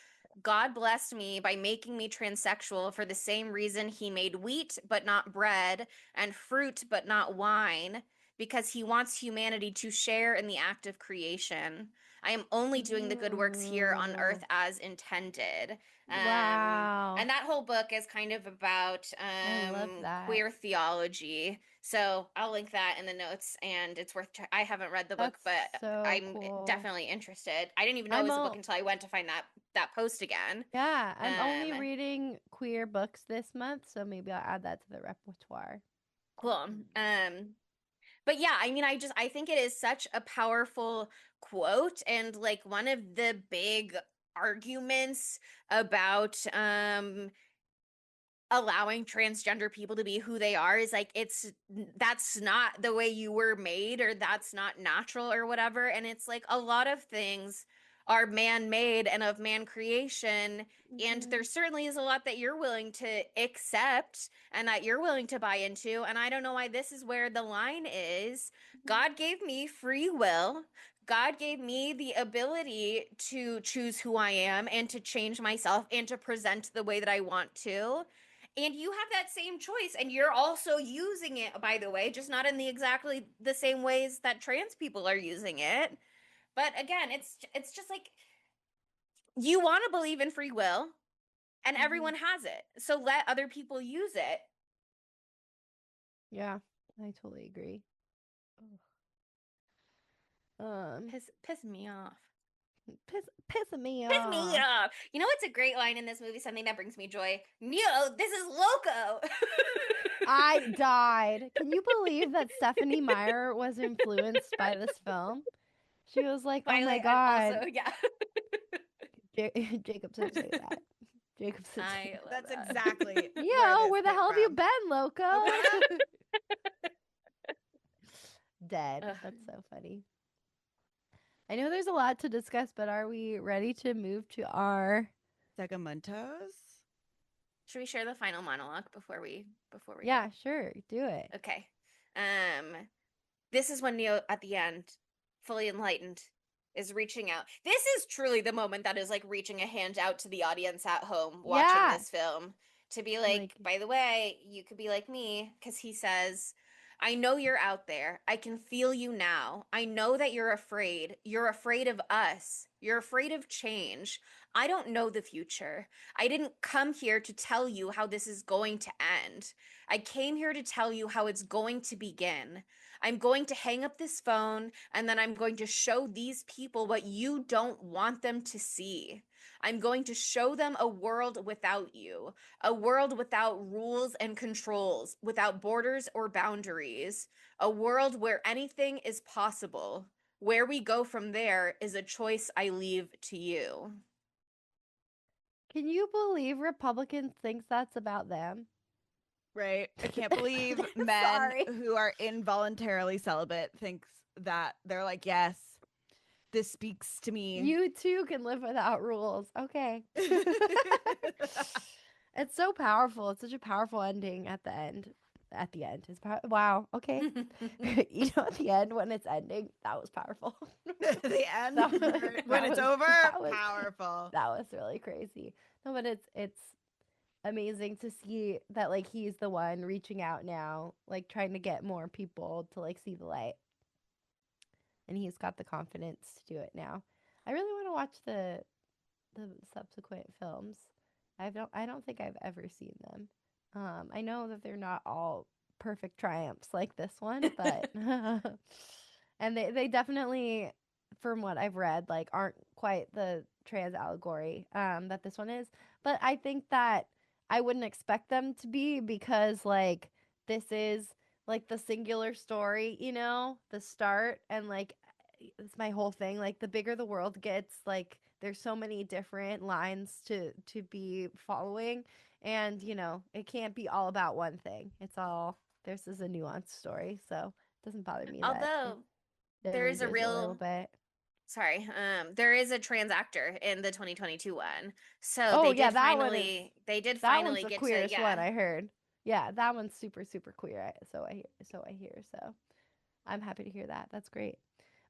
"God blessed me by making me transsexual for the same reason he made wheat but not bread, and fruit but not wine, because he wants humanity to share in the act of creation. I am only doing the good works here on earth as intended." Wow. And that whole book is kind of about I love that. queer theology. So I'll link that in the notes, and it's worth. I haven't read the book, but so I'm cool. definitely interested. I didn't even know it was a book until I went to find that post again. Yeah, I'm only reading queer books this month, so maybe I'll add that to the repertoire. Cool. But yeah, I mean, I think it is such a powerful quote, and like one of the big arguments about allowing transgender people to be who they are is like, that's not the way you were made, or that's not natural, or whatever. And it's like, a lot of things are man-made and of man creation, and there certainly is a lot that you're willing to accept and that you're willing to buy into. And I don't know why this is where the line is. God gave me free will. God gave me the ability to choose who I am and to change myself and to present the way that I want to. And you have that same choice, and you're also using it, by the way, just not in the exactly the same ways that trans people are using it. But again, it's just like, you want to believe in free will, and everyone has it. So let other people use it. Yeah, I totally agree. Piss me off. Piss me Piss me off. You know what's a great line in this movie? Something that brings me joy. Neo, this is Loco. I died. Can you believe that Stephenie Meyer was influenced by this film? She was like, "Oh my Violet, and god." also, yeah. Jacob said say that. Jacob said say I that. love That's that. exactly where Yo, this where the came hell have you from. been, Loco? Okay. Dead. Ugh. That's so funny. I know there's a lot to discuss, but are we ready to move to our Segmentos. Should we share the final monologue before we Yeah, go? sure. Do it. Okay. This is when Neo at the end, fully enlightened, is reaching out. This is truly the moment that is like reaching a hand out to the audience at home watching Yeah. this film to be like, by the way, you could be like me, because he says, I know you're out there. I can feel you now. I know that you're afraid. You're afraid of us. You're afraid of change. I don't know the future. I didn't come here to tell you how this is going to end. I came here to tell you how it's going to begin. I'm going to hang up this phone and then I'm going to show these people what you don't want them to see. I'm going to show them a world without you, a world without rules and controls, without borders or boundaries, a world where anything is possible. Where we go from there is a choice I leave to you. Can you believe Republicans thinks that's about them? Right. I can't believe men Sorry. who are involuntarily celibate thinks that they're like, yes, this speaks to me. You too can live without rules. Okay. It's so powerful. It's such a powerful ending at the end. At the end. Wow. Okay. You know, at the end when it's ending, that was powerful. The end That when it's was- over, that was- powerful. That was really crazy. No, but it's amazing to see that like he's the one reaching out now, like trying to get more people to like see the light. And he's got the confidence to do it now. I really want to watch the subsequent films. I don't think I've ever seen them. I know that they're not all perfect triumphs like this one, but and they definitely, from what I've read, like aren't quite the trans allegory that this one is. But I think that I wouldn't expect them to be because like this is like the singular story, you know, the start and like it's my whole thing. Like the bigger the world gets, like there's so many different lines to be following, and you know it can't be all about one thing. It's all this is a nuanced story, so it doesn't bother me that Although it there is a lingers a little real bit. sorry, there is a trans actor in the 2022 one. So Oh they yeah, did finally that one's the get to queerest one I heard. Yeah, that one's super super queer. So I hear. So I'm happy to hear that. That's great.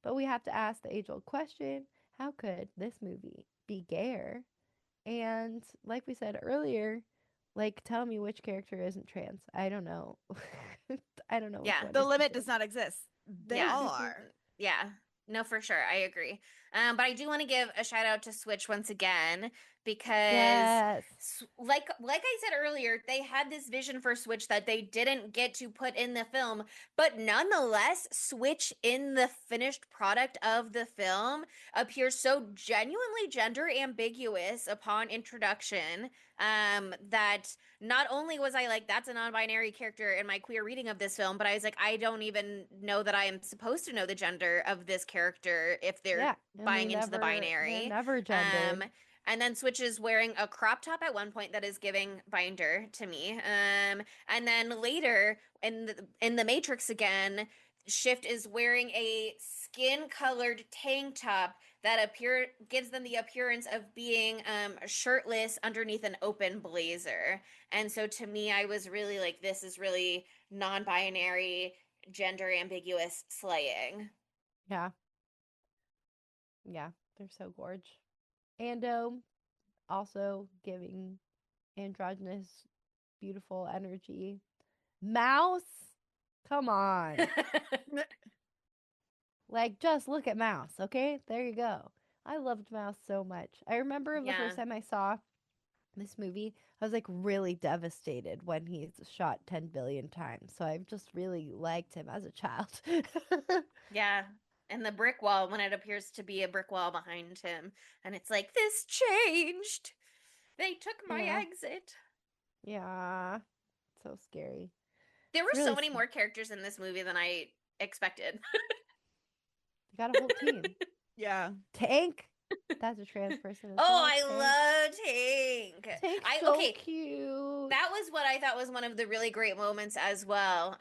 But we have to ask the age old question: how could this movie be gayer? And like we said earlier, like tell me which character isn't trans. I don't know. I don't know which Yeah. one. The isn't limit trans. does not exist. They Yeah. all are. Yeah. No, for sure. I agree. But I do want to give a shout out to Switch once again because Yes. like I said earlier, they had this vision for Switch that they didn't get to put in the film, but nonetheless, Switch in the finished product of the film appears so genuinely gender ambiguous upon introduction that not only was I like, that's a non-binary character in my queer reading of this film, but I was like, I don't even know that I am supposed to know the gender of this character if they're Yeah. And buying into the they're binary. never gendered. And then Switch is wearing a crop top at one point that is giving binder to me. And then later in the Matrix again, Shift is wearing a skin-colored tank top that gives them the appearance of being shirtless underneath an open blazer. And so to me, I was really like, this is really non-binary, gender ambiguous slaying. Yeah. Yeah. They're so gorge. And also giving androgynous beautiful energy. Mouse? Come on. Like, just look at Mouse, okay? There you go. I loved Mouse so much. I remember the Yeah. first time I saw this movie, I was like really devastated when he's shot 10 billion times. So I just really liked him as a child. Yeah. And the brick wall, when it appears to be a brick wall behind him. And it's like, this changed. They took my Yeah. exit. Yeah. So scary. There were It's so really many more characters in this movie than I expected. They got a whole team. Yeah. Tank. That's a trans person as Oh, well. I love Tank. Tank's Okay, cute. that was what I thought was one of the really great moments as well.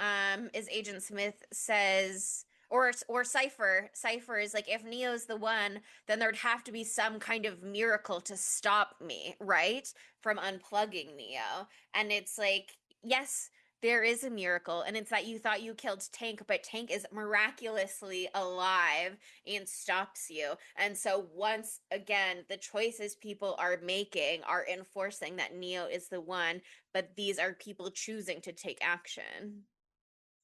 Is Agent Smith says, or Cypher is like, if Neo's the one, then there'd have to be some kind of miracle to stop me, right? From unplugging Neo. And it's like, yes, there is a miracle, and it's that you thought you killed Tank, but Tank is miraculously alive and stops you. And so once again, the choices people are making are enforcing that Neo is the one, but these are people choosing to take action.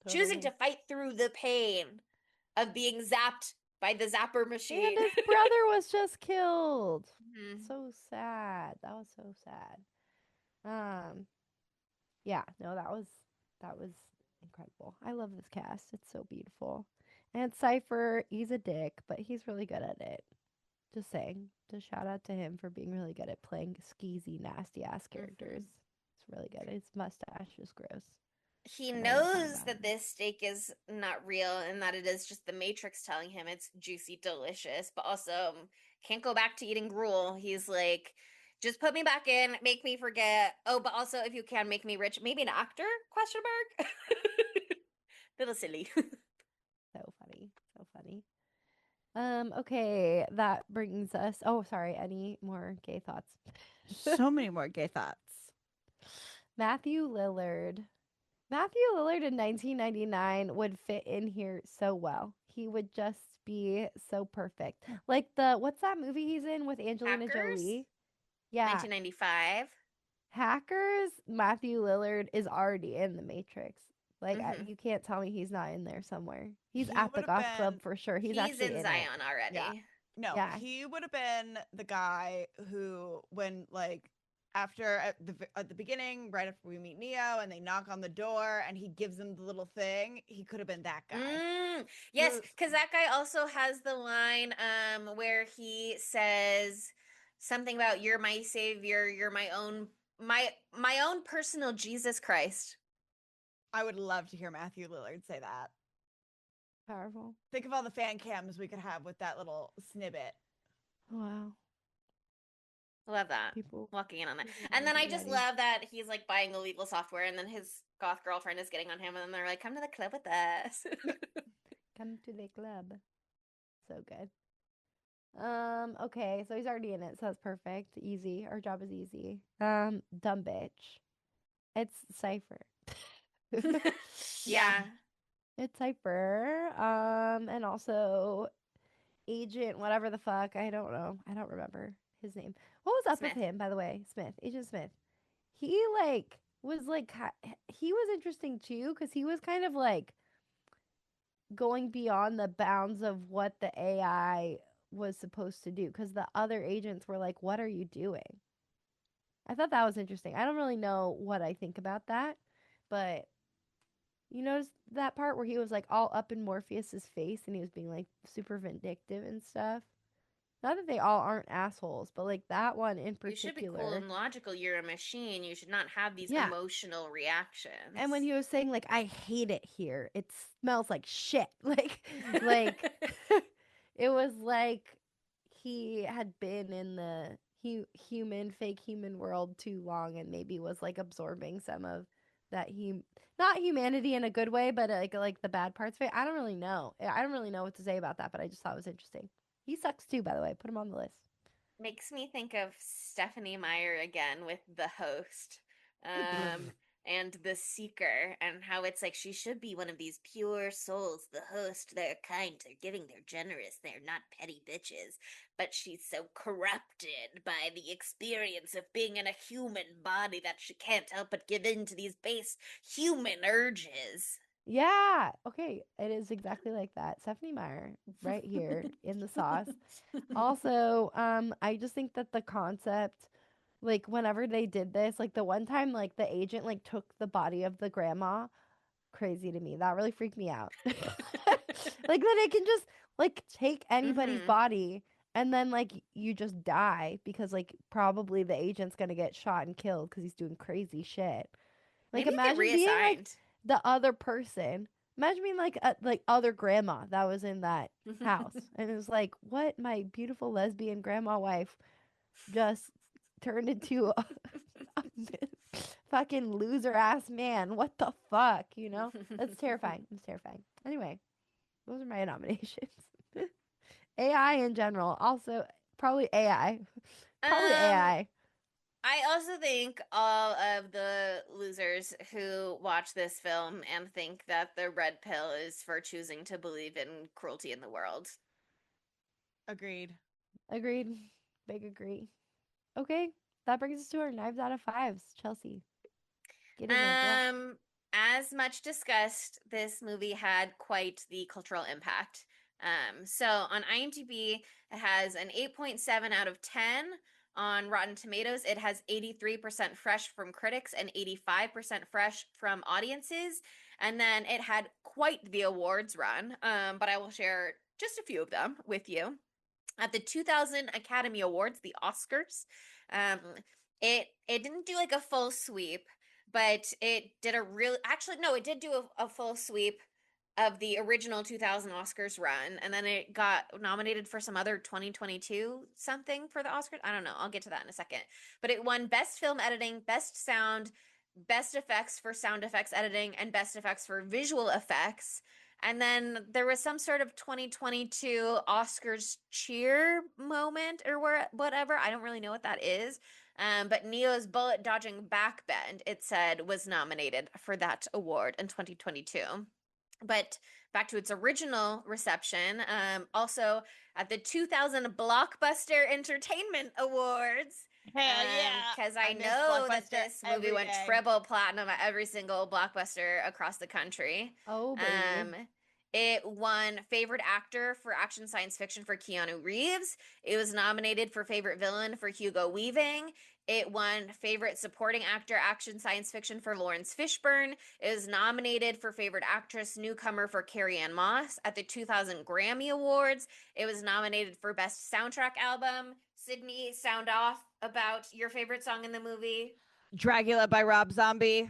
Totally. Choosing to fight through the pain of being zapped by the zapper machine. And his brother was just killed. Mhm. So sad. That was so sad. Yeah, no, that was incredible. I love this cast. It's so beautiful. And Cypher, he's a dick, but he's really good at it. Just saying. Just shout out to him for being really good at playing skeezy, nasty ass characters. It's really good. His mustache is gross. He But everything knows about that him. this steak is not real and that it is just the Matrix telling him it's juicy, delicious, but also can't go back to eating gruel. He's like, just put me back in, make me forget. Oh, but also if you can make me rich, maybe an actor? Question mark. Little silly. So funny. So funny. Okay, that brings us. Oh, sorry. Any more gay thoughts? So many more gay thoughts. Matthew Lillard. Matthew Lillard in 1999 would fit in here so well. He would just be so perfect. Like what's that movie he's in with Angelina Hackers? Jolie? Yeah. 1995. Hackers, Matthew Lillard is already in the Matrix. Like Mhm. you can't tell me he's not in there somewhere. He's He at the would have goth club been for sure. He's He's actually in in it. Zion already. no, Yeah. he would have been the guy who, when like after at the beginning, right after we meet Neo, and they knock on the door, and he gives them the little thing. He could have been that guy. Yes, because that guy also has the line where he says something about "You're my savior, you're my own personal Jesus Christ." I would love to hear Matthew Lillard say that. Powerful. Think of all the fan cams we could have with that little snippet. Wow. Love that. People Walking in on that. people And gotta then I be just ready. love that he's like buying illegal software and then his goth girlfriend is getting on him and then they're like, come to the club with us. Come to the club. So good. Okay, so he's already in it, so that's perfect. Easy. Our job is easy. Dumb bitch. It's Cypher. Yeah. It's Cypher. And also Agent, whatever the fuck. I don't know. I don't remember his name. What was up with Smith. him, by the way? Smith. Agent Smith. He was like he was interesting too, because he was kind of like going beyond the bounds of what the AI was supposed to do, because the other agents were like, what are you doing? I thought that was interesting. I don't really know what I think about that, but you notice that part where he was like all up in Morpheus's face and he was being like super vindictive and stuff. Not that they all aren't assholes, but like that one in You should be cool particular. and logical. You're a machine. You should not have these Yeah. emotional reactions. And when he was saying like, I hate it here, it smells like shit. Like it was like he had been in the fake human world too long, and maybe was like absorbing some of that not humanity in a good way, but like the bad parts of it. I don't really know. I don't really know what to say about that, but I just thought it was interesting. He sucks too, by the way. Put him on the list. Makes me think of Stephanie Meyer again with The Host. And The Seeker, and how it's like she should be one of these pure souls, the host. They're kind, they're giving, they're generous, they're not petty bitches. But she's so corrupted by the experience of being in a human body that she can't help but give in to these base human urges. Yeah. Okay. It is exactly like that. Stephanie Meyer, right here in the sauce. Also, I just think that the concept, like whenever they did this, like the one time like the agent like took the body of the grandma, crazy to me. That really freaked me out. Like that it can just like take anybody's Mm-hmm. body and then like you just die because like probably the agent's gonna get shot and killed because he's doing crazy shit. Like Maybe get imagine being like reassigned. the other person Imagine being like other grandma that was in that house, and it was like, what my beautiful lesbian grandma wife just turned into a fucking loser ass man. What the fuck, you know? That's terrifying. It's terrifying. Anyway, those are my nominations. AI in general, also probably AI. Probably AI. I also think all of the losers who watch this film and think that the red pill is for choosing to believe in cruelty in the world. Agreed. Agreed. Big agree. Okay, that brings us to our knives out of fives. Chelsea, get in there, girl. As much discussed, this movie had quite the cultural impact. So on IMDb, it has an 8.7 out of 10. On Rotten Tomatoes, it has 83% fresh from critics and 85% fresh from audiences. And then it had quite the awards run, but I will share just a few of them with you. At the 2000 Academy Awards, the Oscars, um, it didn't do like a full sweep, but it did it did do a full sweep of the original 2000 Oscars run, and then it got nominated for some other 2022 something for the Oscars. I don't know. I'll get to that in a second. But it won Best Film Editing, Best Sound, Best Effects for Sound Effects Editing, and Best Effects for Visual Effects. And then there was some sort of 2022 Oscars cheer moment or whatever. I don't really know what that is. But Neo's bullet dodging backbend, it said, was nominated for that award in 2022. But back to its original reception, also at the 2000 Blockbuster Entertainment Awards. Hell yeah. Because I know that this movie went triple platinum at every single Blockbuster across the country. Oh, baby. It won Favorite Actor for Action Science Fiction for Keanu Reeves. It was nominated for Favorite Villain for Hugo Weaving. It won Favorite Supporting Actor Action Science Fiction for Lawrence Fishburne. It was nominated for Favorite Actress Newcomer for Carrie-Anne Moss at the 2000 Grammy Awards. It was nominated for Best Soundtrack Album. Sydney, sound off about your favorite song in the movie. Dracula by Rob Zombie.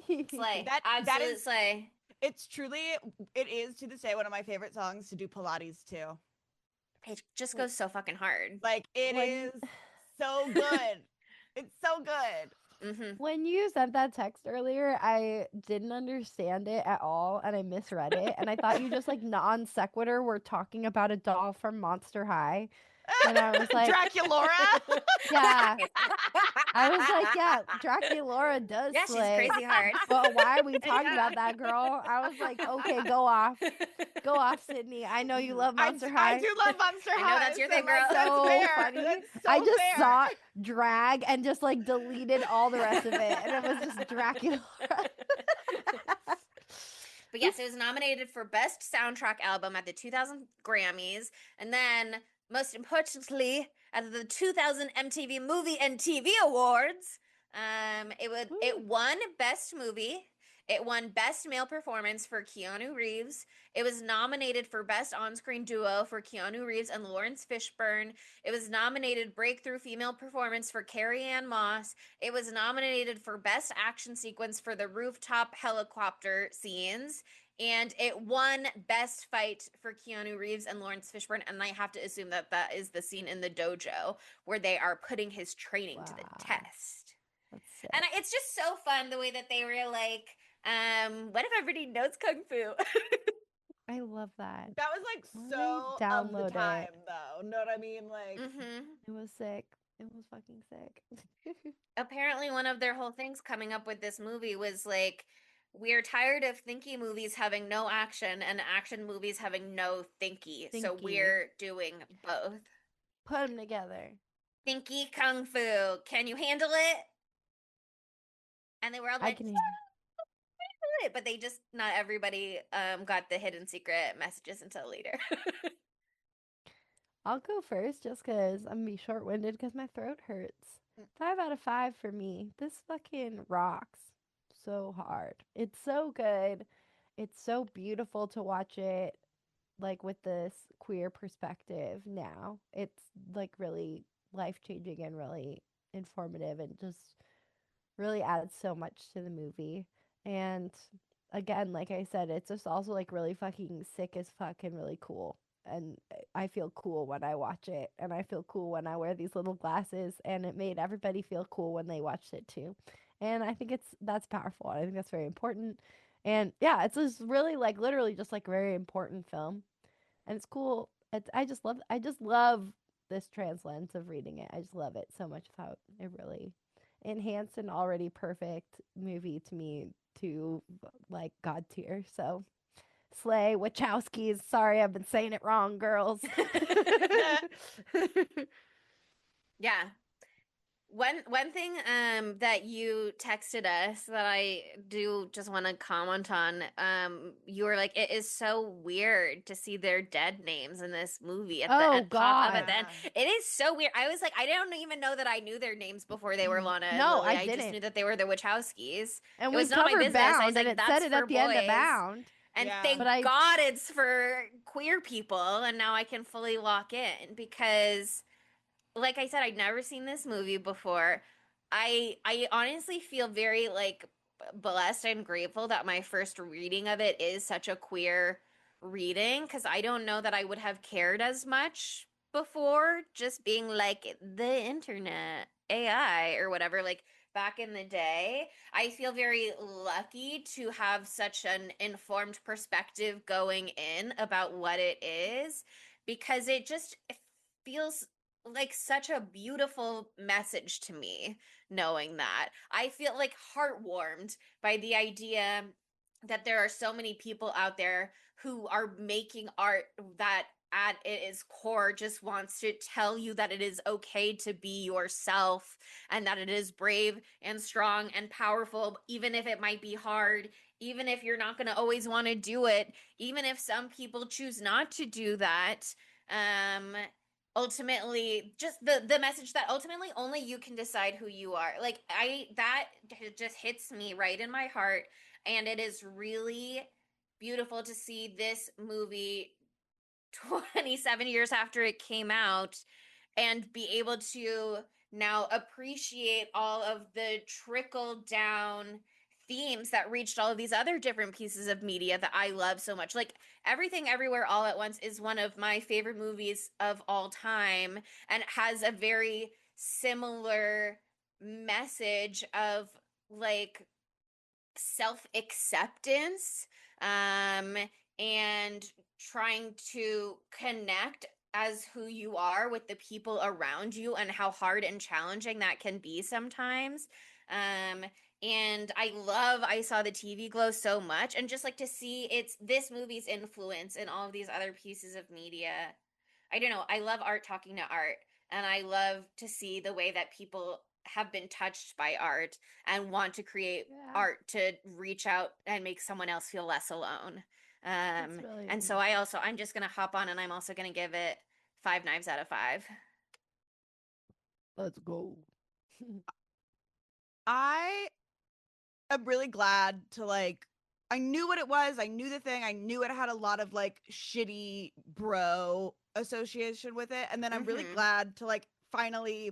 Slay. That is slay. It is to this day one of my favorite songs to do Pilates to. It just goes so fucking hard. Like it is so good. It's so good. Mm-hmm. When you sent that text earlier, I didn't understand it at all, and I misread it, and I thought you just like non sequitur were talking about a doll from Monster High, and I was like, Draculaura. Yeah, I was like, yeah, Draculaura does. Yeah, slay, she's crazy hard. But why are we talking about that, girl? I was like, okay, go off, Sydney. I know you love Monster High. I do love Monster High. I know that's your thing, girl. So that's funny. That's so I just fair. saw drag and just like deleted all the rest of it, and it was just Dracula. But yes, it was nominated for Best Soundtrack Album at the 2000 Grammys, and then most importantly at the 2000 MTV Movie and TV Awards. It won Best Movie. It won Best Male Performance for Keanu Reeves. It was nominated for Best On-Screen Duo for Keanu Reeves and Lawrence Fishburne. It was nominated Breakthrough Female Performance for Carrie-Anne Moss. It was nominated for Best Action Sequence for the rooftop helicopter scenes. And it won Best Fight for Keanu Reeves and Lawrence Fishburne. And I have to assume that that is the scene in the dojo where they are putting his training to the test. And it's just so fun the way that they were like, what if everybody knows Kung Fu? I love that. That was like so of the time, though. Know what I mean? Like, It was sick. It was fucking sick. Apparently, one of their whole things coming up with this movie was like, we're tired of thinky movies having no action and action movies having no thinky. So we're doing both. Put them together. Thinky Kung Fu. Can you handle it? And they were all like, I can handle it. But they just, not everybody got the hidden secret messages until later. I'll go first just because I'm going to be short-winded because my throat hurts. 5 out of 5 for me. This fucking rocks so hard. It's so good. It's so beautiful to watch it like with this queer perspective now. It's like really life-changing and really informative and just really adds so much to the movie. And again, like I said, it's just also like really fucking sick as fuck and really cool. And I feel cool when I watch it, and I feel cool when I wear these little glasses, and it made everybody feel cool when they watched it too. And I think that's powerful. I think that's very important. And yeah, it's just really like literally just like a very important film. And it's cool. I just love this trans lens of reading it. I just love it so much how it really enhanced an already perfect movie to me to like god tier. So slay Wachowskis. Sorry, I've been saying it wrong, girls. Yeah. One thing that you texted us that I do just want to comment on, you were like, it is so weird to see their dead names in this movie at Oh pop up God. at the end. It is so weird. I was like, I don't even know that I knew their names before they were Lana and No, Lily. I just didn't. knew that they were the Wachowskis. And It we was not my covered business. I was Bound, and like, it said that's it for at the end of boys. Bound. And Yeah. thank But I- God it's for queer people, and now I can fully lock in because, like I said, I'd never seen this movie before. I honestly feel very like blessed and grateful that my first reading of it is such a queer reading, because I don't know that I would have cared as much before, just being like the internet, AI or whatever, like back in the day. I feel very lucky to have such an informed perspective going in about what it is, because it just feels like such a beautiful message to me, knowing that. I feel like heartwarmed by the idea that there are so many people out there who are making art that at its core just wants to tell you that it is okay to be yourself, and that it is brave and strong and powerful, even if it might be hard, even if you're not going to always want to do it, even if some people choose not to do that. um Ultimately, just the message that ultimately only you can decide who you are. Like, I that just hits me right in my heart, and it is really beautiful to see this movie 27 years after it came out and be able to now appreciate all of the trickle down themes that reached all of these other different pieces of media that I love so much. Like, Everything Everywhere All at Once is one of my favorite movies of all time, and has a very similar message of like self acceptance, um and trying to connect as who you are with the people around you, and how hard and challenging that can be sometimes. And I saw the TV glow so much, and just like to see it's this movie's influence in all of these other pieces of media. I don't know. I love art talking to art, and I love to see the way that people have been touched by art and want to create art to reach out and make someone else feel less alone. really And so I'm just gonna hop on, and I'm also gonna give it 5 knives out of 5. Let's go. I am really glad to like I knew what it was. I knew the thing. I knew it had a lot of like shitty bro association with it. And then I'm really glad to like finally,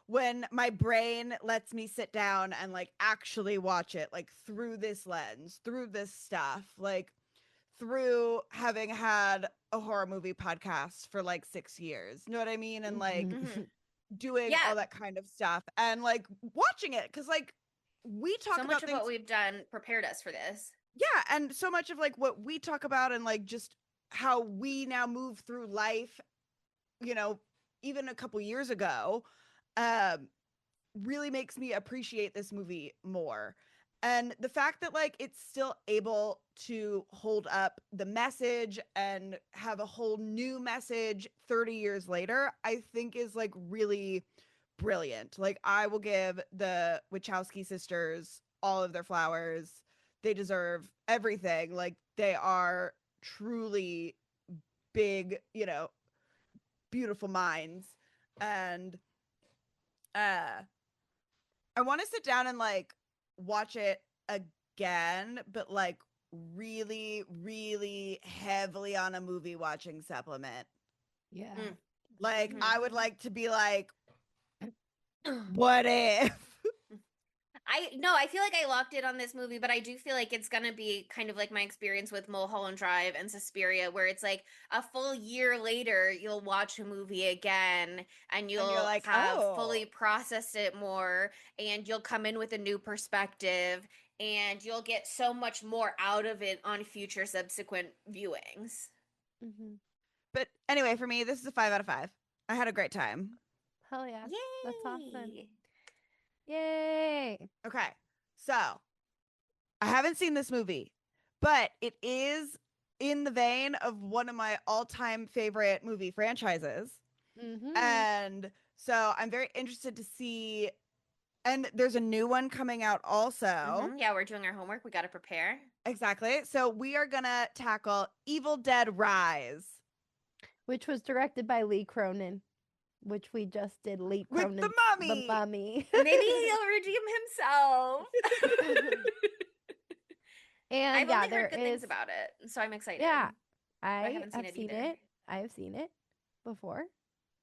when my brain lets me sit down and like actually watch it, like through this lens, through this stuff, like through having had a horror movie podcast for like 6 years. You know what I mean? And like doing all that kind of stuff and like watching it. Cause like we talk so about much of things, what we've done prepared us for this. yeah, and so much of like what we talk about and like just how we now move through life, you know, even a couple years ago, um really makes me appreciate this movie more. And the fact that like it's still able to hold up the message and have a whole new message 30 years later, I think is like really brilliant. Like I will give the Wachowski sisters all of their flowers. They deserve everything. Like they are truly big, you know, beautiful minds. And I want to sit down and like watch it again, but like really, really heavily on a movie watching supplement. Yeah. Like I would like to be like, what if? I feel like I locked in on this movie, but I do feel like it's gonna be kind of like my experience with Mulholland Drive and Suspiria, where it's like a full year later, you'll watch a movie again and And you're you'll like, have fully processed it more, and you'll come in with a new perspective, and you'll get so much more out of it on future subsequent viewings. Mm-hmm. But anyway, for me, this is a 5 out of 5. I had a great time. Hell yeah. That's awesome. Yay! Yay. Okay, so I haven't seen this movie, but it is in the vein of one of my all-time favorite movie franchises. Mm-hmm. And so I'm very interested to see, and there's a new one coming out also. Yeah, we're doing our homework. We got to prepare. Exactly. So we are gonna tackle Evil Dead Rise, which was directed by Lee Cronin, which we just did. Lee with Cronin, the mummy. The Mummy. Maybe he'll redeem himself. And I've yeah, only there heard good is things about it, so I'm excited. Yeah, I I haven't have seen it seen either. it. I have seen it before,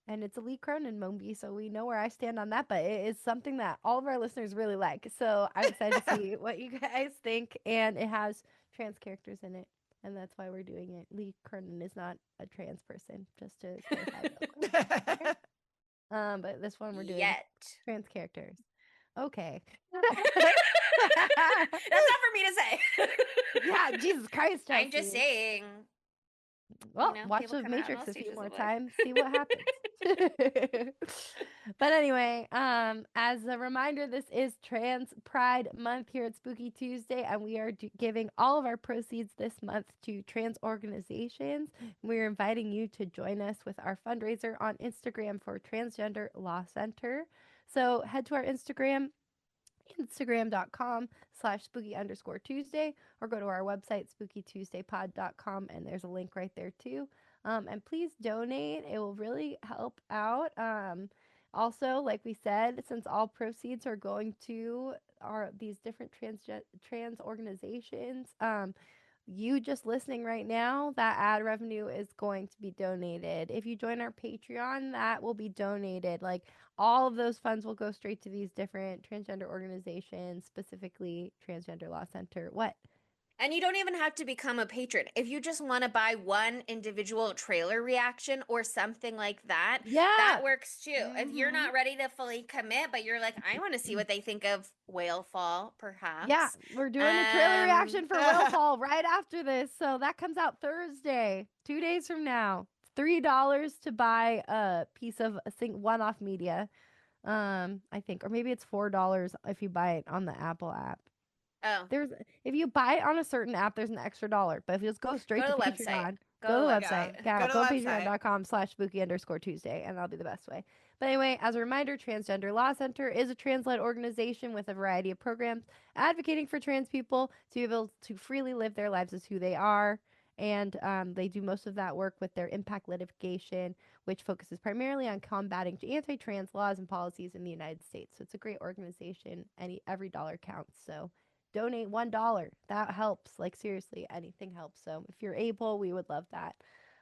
and it's a Lee Cronin movie, so we know where I stand on that. But it is something that all of our listeners really like, so I'm excited to see what you guys think. And it has trans characters in it, and that's why we're doing it. Lee Cronin is not a trans person, just to clarify real quick. Okay? But this one we're doing trans characters. Okay. That's not for me to say. Yeah, Jesus Christ, Chelsea. I'm just saying. Well, watch The Matrix a few more times, see what happens. But anyway, as a reminder, this is Trans Pride Month here at Spooky Tuesday, and we are giving all of our proceeds this month to trans organizations. We're inviting you to join us with our fundraiser on Instagram for Transgender Law Center. So head to our Instagram.com/spooky_Tuesday, or go to our website, spookytuesdaypod.com, and there's a link right there too. And please donate. It will really help out. Also, like we said, since all proceeds are going to these different trans organizations, you just listening right now, that ad revenue is going to be donated. If you join our Patreon, that will be donated. Like, all of those funds will go straight to these different transgender organizations, specifically Transgender Law Center. What? And you don't even have to become a patron. If you just want to buy one individual trailer reaction or something like that, that works too. If you're not ready to fully commit, but you're like, I want to see what they think of Whale Fall, perhaps. Yeah, we're doing a trailer reaction for Whale Fall right after this. So that comes out Thursday, 2 days from now. $3 to buy a piece of one-off media, I think, or maybe it's $4 if you buy it on the Apple app. Oh, if you buy it on a certain app, there's an extra $1. But if you just go straight to Patreon, go to the website. Yeah, go to patreon.com/spooky_Tuesday, and that'll be the best way. But anyway, as a reminder, Transgender Law Center is a trans-led organization with a variety of programs advocating for trans people to be able to freely live their lives as who they are. And they do most of that work with their impact litigation, which focuses primarily on combating anti-trans laws and policies in the United States. So it's a great organization. Every dollar counts. So donate $1. That helps. Like, seriously, anything helps. So if you're able, we would love that.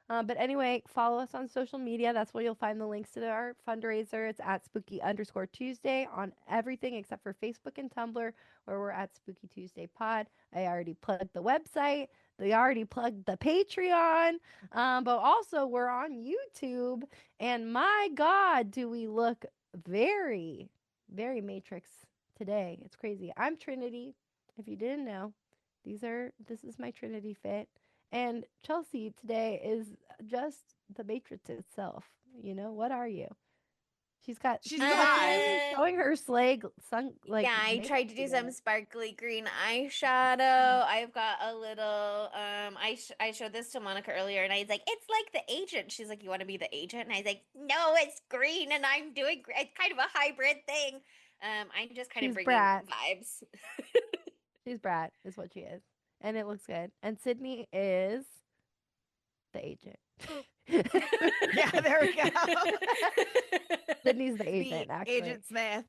But anyway, follow us on social media. That's where you'll find the links to our fundraiser. It's at spooky_Tuesday on everything except for Facebook and Tumblr, where we're at Spooky Tuesday Pod. I already plugged the website. They already plugged the Patreon. But also, we're on YouTube. And my God, do we look very, very Matrix today. It's crazy. I'm Trinity. If you didn't know, this is my Trinity fit. And Chelsea today is just the Matrix itself. You know, what are you? She's showing her slag yeah, I tried to do some sparkly green eyeshadow. I've got a little I showed this to Monica earlier, and I was like, it's like the agent. She's like, you want to be the agent? And I was like, no, it's green, and I'm doing it's kind of a hybrid thing. I'm just kind of bringing vibes. She's Brat, is what she is. And it looks good. And Sydney is the agent. Yeah, there we go. Sydney's the agent, actually. Agent Smith.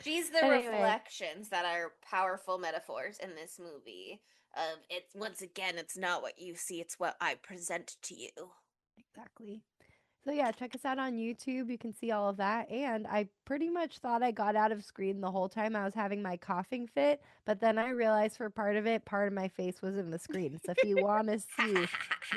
She's the reflections that are powerful metaphors in this movie. It's once again, it's not what you see, it's what I present to you. Exactly. So yeah, check us out on YouTube. You can see all of that. And I pretty much thought I got out of screen the whole time I was having my coughing fit, but then I realized for part of my face was in the screen. So if you want to see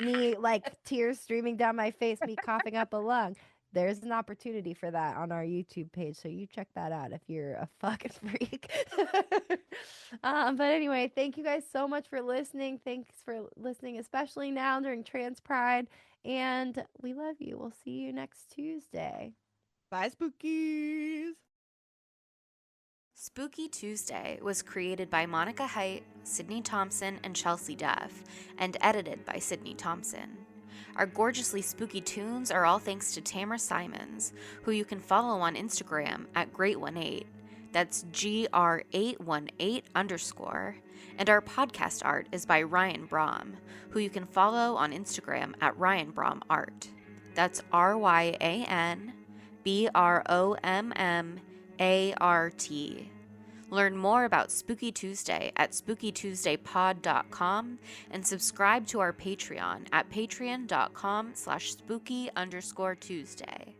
me like tears streaming down my face, me coughing up a lung, there's an opportunity for that on our YouTube page. So you check that out if you're a fucking freak. But anyway, thank you guys so much for listening. Thanks for listening, especially now during Trans Pride. And we love you. We'll see you next Tuesday. Bye, spookies. Spooky Tuesday was created by Monica Haidt, Sydney Thompson, and Chelsea Duff, and edited by Sydney Thompson. Our gorgeously spooky tunes are all thanks to Tamara Simons, who you can follow on Instagram at Great18. That's GR818_. And our podcast art is by Ryan Brom, who you can follow on Instagram at Ryan Brom Art. That's RyanBrommArt. Learn more about Spooky Tuesday at spookytuesdaypod.com and subscribe to our Patreon at patreon.com/spooky_Tuesday.